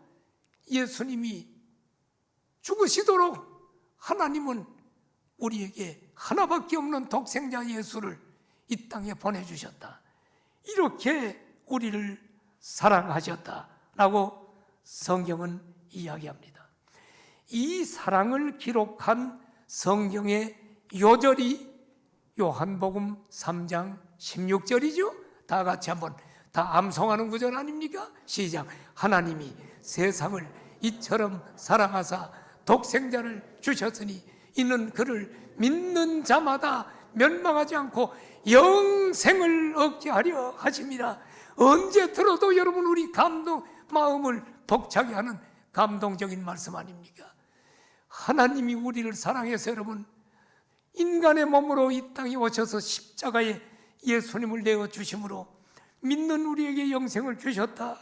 예수님이 죽으시도록 하나님은 우리에게 하나밖에 없는 독생자 예수를 이 땅에 보내주셨다. 이렇게 우리를 사랑하셨다라고 성경은 이야기합니다. 이 사랑을 기록한 성경의 요절이 요한복음 3장 16절이죠. 다 같이 한번 다 암송하는 구절 아닙니까? 시작. 하나님이 세상을 이처럼 사랑하사 독생자를 주셨으니 이는 그를 믿는 자마다 멸망하지 않고 영생을 얻게 하려 하심이라. 언제 들어도 여러분 우리 마음을 벅차게 하는 감동적인 말씀 아닙니까? 하나님이 우리를 사랑해서 여러분 인간의 몸으로 이 땅에 오셔서 십자가에 예수님을 내어주심으로 믿는 우리에게 영생을 주셨다.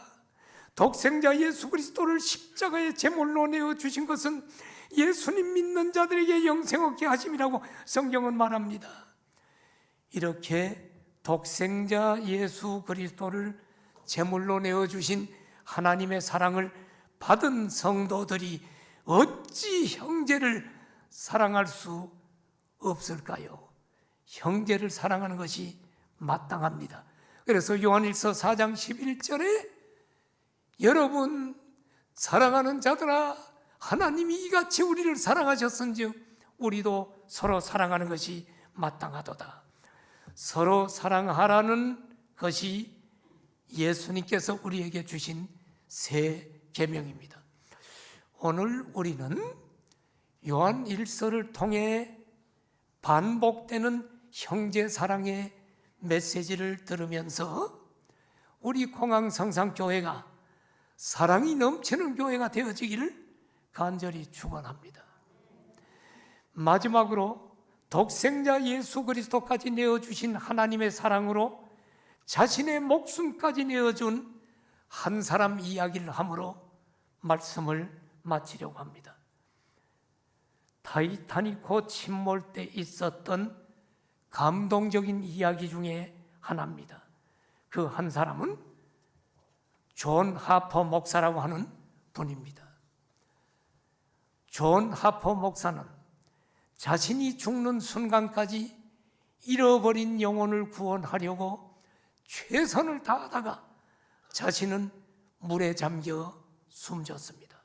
독생자 예수 그리스도를 십자가에 제물로 내어주신 것은 예수님 믿는 자들에게 영생 얻게 하심이라고 성경은 말합니다. 이렇게 독생자 예수 그리스도를 제물로 내어주신 하나님의 사랑을 받은 성도들이 어찌 형제를 사랑할 수 없을까요? 형제를 사랑하는 것이 마땅합니다. 그래서 요한일서 4장 11절에 여러분 사랑하는 자들아 하나님이 이같이 우리를 사랑하셨은즉 우리도 서로 사랑하는 것이 마땅하도다. 서로 사랑하라는 것이 예수님께서 우리에게 주신 새 계명입니다. 오늘 우리는 요한 1서를 통해 반복되는 형제 사랑의 메시지를 들으면서 우리 공항성산교회가 사랑이 넘치는 교회가 되어지기를 간절히 축원합니다. 마지막으로 독생자 예수 그리스도까지 내어주신 하나님의 사랑으로 자신의 목숨까지 내어준 한 사람 이야기를 함으로 말씀을 마치려고 합니다. 타이타닉호 침몰 때 있었던 감동적인 이야기 중에 하나입니다. 그 한 사람은 존 하퍼 목사라고 하는 분입니다. 존 하퍼 목사는 자신이 죽는 순간까지 잃어버린 영혼을 구원하려고 최선을 다하다가 자신은 물에 잠겨 숨졌습니다.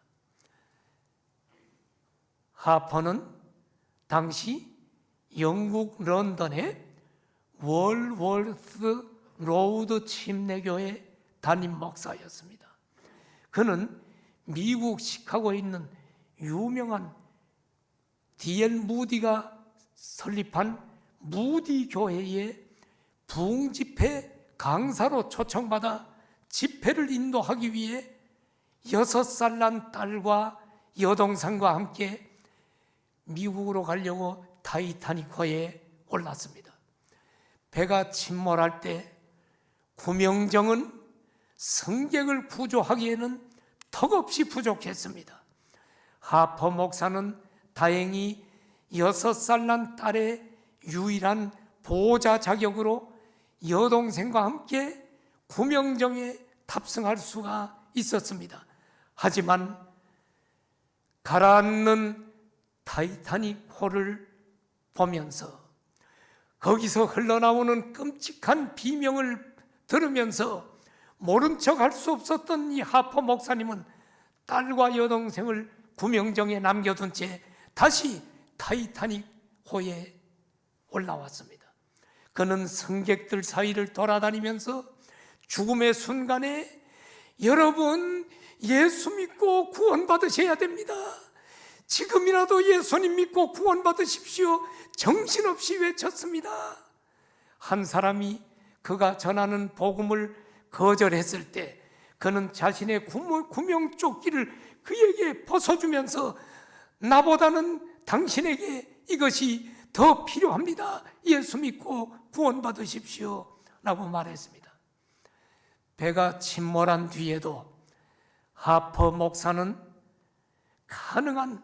하퍼는 당시 영국 런던의 월월스 로우드 침례교회 담임 목사였습니다. 그는 미국 시카고에 있는 유명한 D.L. 무디가 설립한 무디 교회의 부흥 집회 강사로 초청받아 집회를 인도하기 위해 6살 난 딸과 여동생과 함께 미국으로 가려고 타이타닉호에 올랐습니다. 배가 침몰할 때 구명정은 승객을 구조하기에는 턱없이 부족했습니다. 하퍼 목사는 다행히 6살 난 딸의 유일한 보호자 자격으로 여동생과 함께 구명정에 탑승할 수가 있었습니다. 하지만 가라앉는 타이타닉호를 보면서 거기서 흘러나오는 끔찍한 비명을 들으면서 모른 척 할 수 없었던 이 하퍼 목사님은 딸과 여동생을 구명정에 남겨둔 채 다시 타이타닉호에 올라왔습니다. 그는 승객들 사이를 돌아다니면서 죽음의 순간에 여러분 예수 믿고 구원받으셔야 됩니다. 지금이라도 예수님 믿고 구원받으십시오. 정신없이 외쳤습니다. 한 사람이 그가 전하는 복음을 거절했을 때 그는 자신의 구명조끼를 그에게 벗어주면서 나보다는 당신에게 이것이 더 필요합니다. 예수 믿고 구원받으십시오 라고 말했습니다. 배가 침몰한 뒤에도 하퍼 목사는 가능한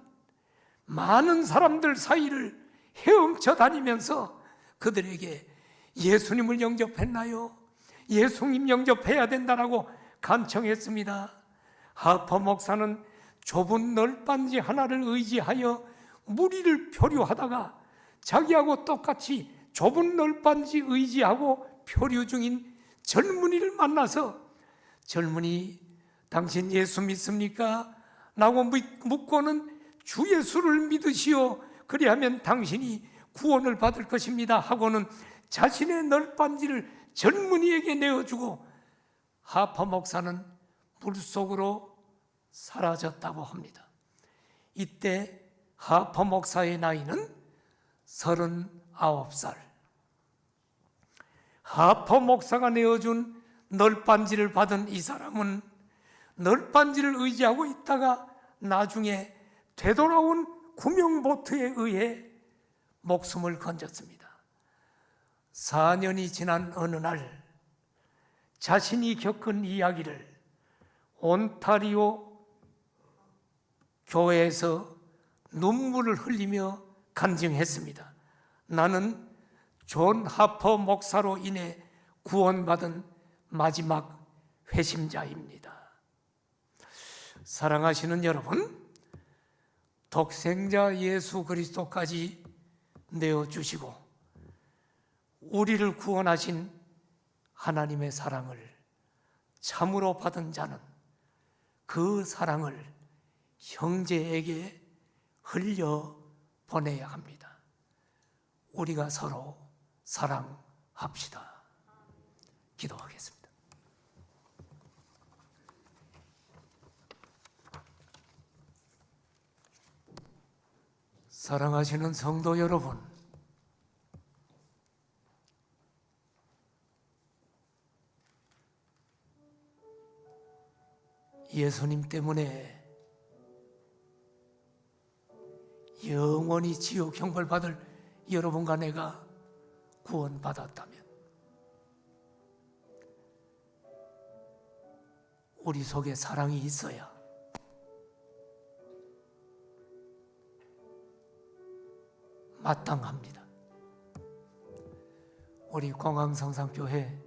많은 사람들 사이를 헤엄쳐 다니면서 그들에게 예수님을 영접했나요? 예수님 영접해야 된다라고 간청했습니다. 하퍼 목사는 좁은 널빤지 하나를 의지하여 무리를 표류하다가 자기하고 똑같이 좁은 널빤지 의지하고 표류 중인 젊은이를 만나서 젊은이 당신 예수 믿습니까? 라고 묻고는 주 예수를 믿으시오. 그리하면 당신이 구원을 받을 것입니다 하고는 자신의 널빤지를 젊은이에게 내어주고 하퍼 목사는 물속으로 사라졌다고 합니다. 이때 하퍼 목사의 나이는 39살. 하퍼 목사가 내어준 널빤지를 받은 이 사람은 널빤지를 의지하고 있다가 나중에 되돌아온 구명보트에 의해 목숨을 건졌습니다. 4년이 지난 어느 날 자신이 겪은 이야기를 온타리오 교회에서 눈물을 흘리며 간증했습니다. 나는 존 하퍼 목사로 인해 구원받은 마지막 회심자입니다. 사랑하시는 여러분, 독생자 예수 그리스도까지 내어주시고 우리를 구원하신 하나님의 사랑을 참으로 받은 자는 그 사랑을 형제에게 흘려보내야 합니다. 우리가 서로 사랑합시다. 기도하겠습니다. 사랑하시는 성도 여러분, 예수님 때문에 영원히 지옥 형벌 받을 여러분과 내가 구원받았다면 우리 속에 사랑이 있어야 마땅합니다. 우리 공항성산교회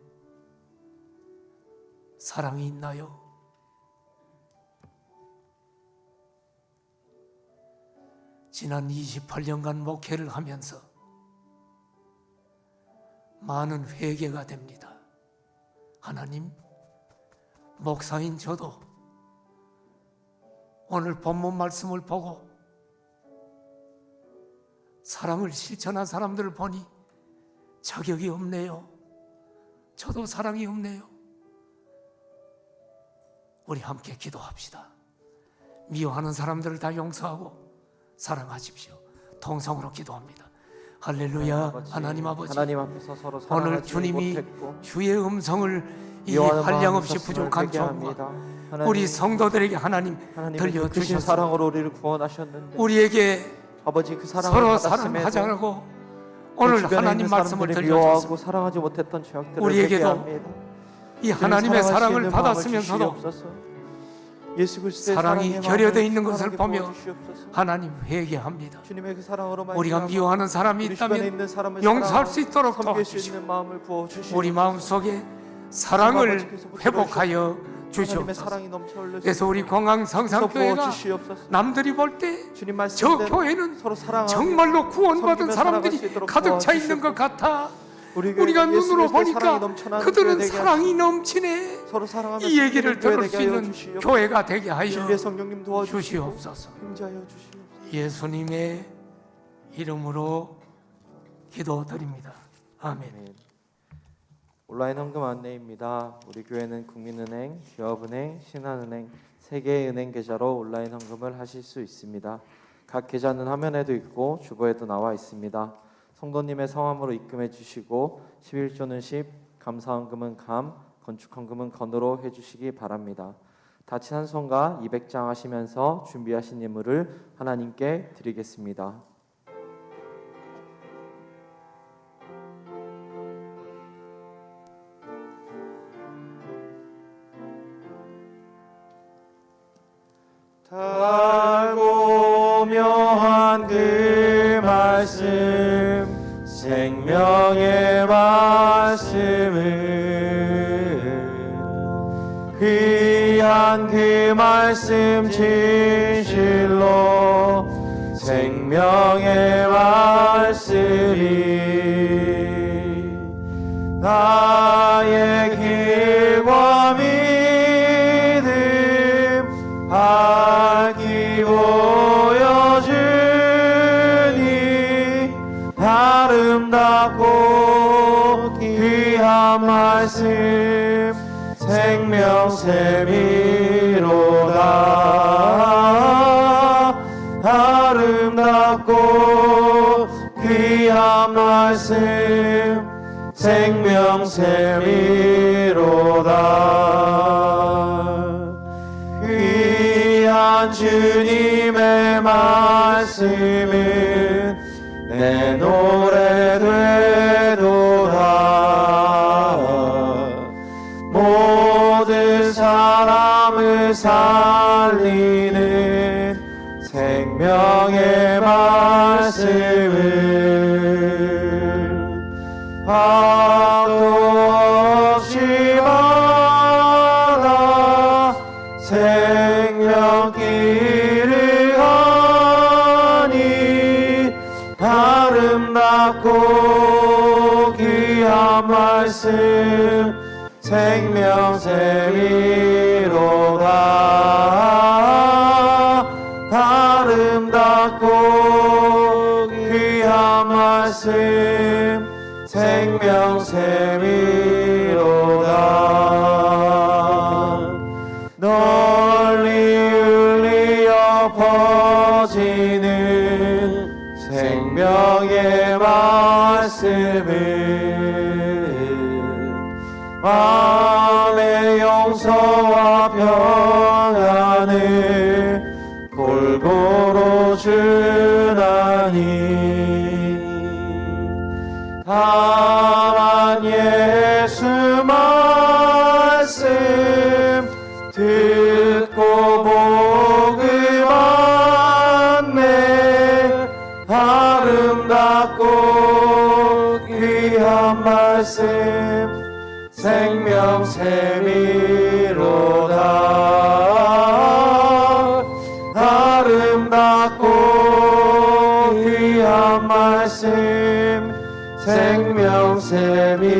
사랑이 있나요? 지난 28년간 목회를 하면서 많은 회개가 됩니다. 하나님, 목사인 저도 오늘 본문 말씀을 보고 사랑을 실천한 사람들을 보니 자격이 없네요. 저도 사랑이 없네요. 우리 함께 기도합시다. 미워하는 사람들을 다 용서하고 사랑하십시오. 통성으로 기도합니다. 할렐루야. 하나님 아버지, 하나님 앞에서 서로 오늘 사랑하지 주님이 못했고 주의 음성을 이 미워하는 한량없이 마음이 부족한 있었음을 종과 회개합니다. 우리 성도들에게 하나님 하나님은 크신 들려주셔서 사랑으로 우리를 구원하셨는데 우리에게 아버지 그 사랑을 서로 받았음에도 사랑하자고 그 오늘 주변에 하나님 있는 말씀을 사람들이 들려줘서 미워하고 사랑하지 못했던 죄악들을 우리에게도 회개합니다. 이 하나님의 사랑할 수 사랑을 있는 마음을 받았으면서도 주시옵소서. 예수 그리스도의 사랑이 사랑의 결여되어 마음을 있는 것을 강하게 보며 부어주시옵소서. 하나님 회개합니다. 주님의 그 사랑으로 우리가 말미암아 미워하는 사람이 우리 주변에 있다면 있는 사람을 용서할 사랑하고 수 있도록 섬길 수 도와주시고 있는 마음을 부어주시옵소서. 우리 마음속에 사랑을 회복하여 하나님의 주시옵소서. 사랑이 넘쳐 흘러 그래서 우리 공항성상교회가 주시옵소서. 남들이 볼 때 주님 저 말씀대로 교회는 서로 사랑하고 정말로 구원받은 섬기며 살아갈 수 사람들이 있도록 가득 차 있는 것 도와주시옵소서. 같아. 우리 우리가 교회가 예수 눈으로 그리스도의 보니까 사랑이 넘쳐나는 그들은 교회 되게 사랑이 하시고 넘치네. 서로 사랑하며 이 얘기를 섬기는 교회 들을 수 되게 하여 있는 주시옵소서. 교회가 되게 하여 진리의 성령님 도와주시옵소서. 주시옵소서. 행자하여 주시옵소서. 예수님의 이름으로 기도드립니다. 아멘. 아멘. 온라인 헌금 안내입니다. 우리 교회는 국민은행, 기업은행, 신한은행 3개의 은행 계좌로 온라인 헌금을 하실 수 있습니다. 각 계좌는 화면에도 있고 주보에도 나와 있습니다. 성도님의 성함으로 입금해 주시고 11조는 10, 감사헌금은 감, 건축헌금은 건으로 해주시기 바랍니다. 다친 한 손과 200장 하시면서 준비하신 예물을 하나님께 드리겠습니다. 달고 묘한 그 말씀 생명의 말씀은 귀한 그 말씀 진실로 생명의 말씀이 나의 길과 믿음 밝히 보여주니 아름답고 귀한 말씀 생명샘이로다. 아름답고 귀한 말씀 생명샘이로다. 귀한 주님의 말씀은 내 노래 되도다. 모든 사람을 살리는 생명의 말씀을 파도 없이 바다 생명길을 가니 아름답고 귀한 말씀 생명샘이로다. 아름답고 귀한 말씀 생명샘이로다. 널리 울리어 퍼지는 생명의 말씀은 마음의 용서와 평안을 골고루 주나니 다만 예수 말씀 듣고 복음 안내 아름답고 귀한 말씀 생명샘이로다. 아름답고 귀한 말씀 생명샘이로다.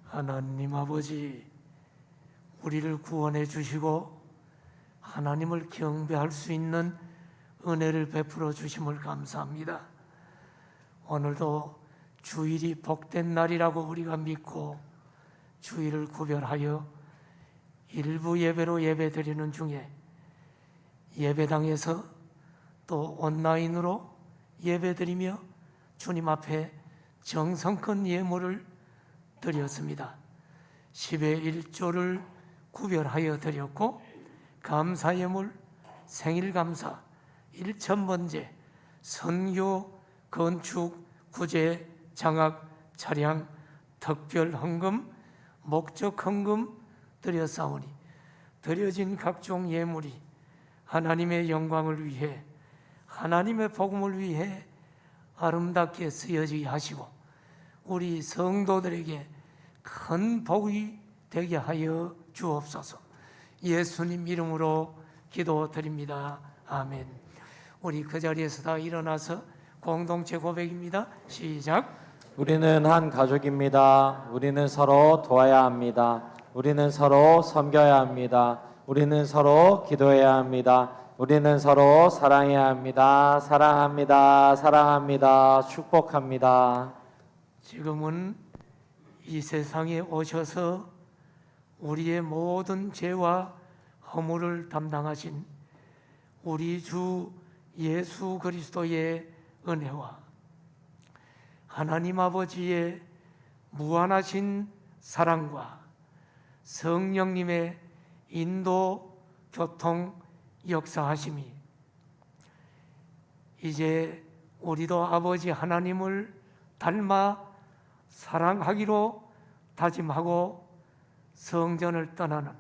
하나님 아버지, 우리를 구원해 주시고 하나님을 경배할 수 있는 은혜를 베풀어 주심을 감사합니다. 오늘도 주일이 복된 날이라고 우리가 믿고 주일을 구별하여 일부 예배로 예배드리는 중에 예배당에서 또 온라인으로 예배드리며 주님 앞에 정성껏 예물을 드렸습니다. 10의 1조를 구별하여 드렸고 감사 예물, 생일 감사, 1000번제, 선교, 건축, 구제, 장학, 차량, 특별 헌금, 목적 헌금 드렸사오니 드려진 각종 예물이 하나님의 영광을 위해 하나님의 복음을 위해 아름답게 쓰여지게 하시고 우리 성도들에게 큰 복이 되게 하여 주옵소서. 예수님 이름으로 기도드립니다. 아멘. 우리 그 자리에서 다 일어나서 공동체 고백입니다. 시작. 우리는 한 가족입니다. 우리는 서로 도와야 합니다. 우리는 서로 섬겨야 합니다. 우리는 서로 기도해야 합니다. 우리는 서로 사랑해야 합니다. 사랑합니다. 사랑합니다. 축복합니다. 지금은 이 세상에 오셔서 우리의 모든 죄와 허물을 담당하신 우리 주 예수 그리스도의 은혜와 하나님 아버지의 무한하신 사랑과 성령님의 인도, 교통, 역사하심이 이제 우리도 아버지 하나님을 닮아 사랑하기로 다짐하고 성전을 떠나는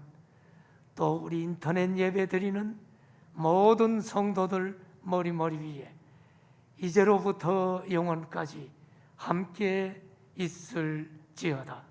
또 우리 인터넷 예배 드리는 모든 성도들 머리 위에 이제로부터 영원까지 함께 있을지어다.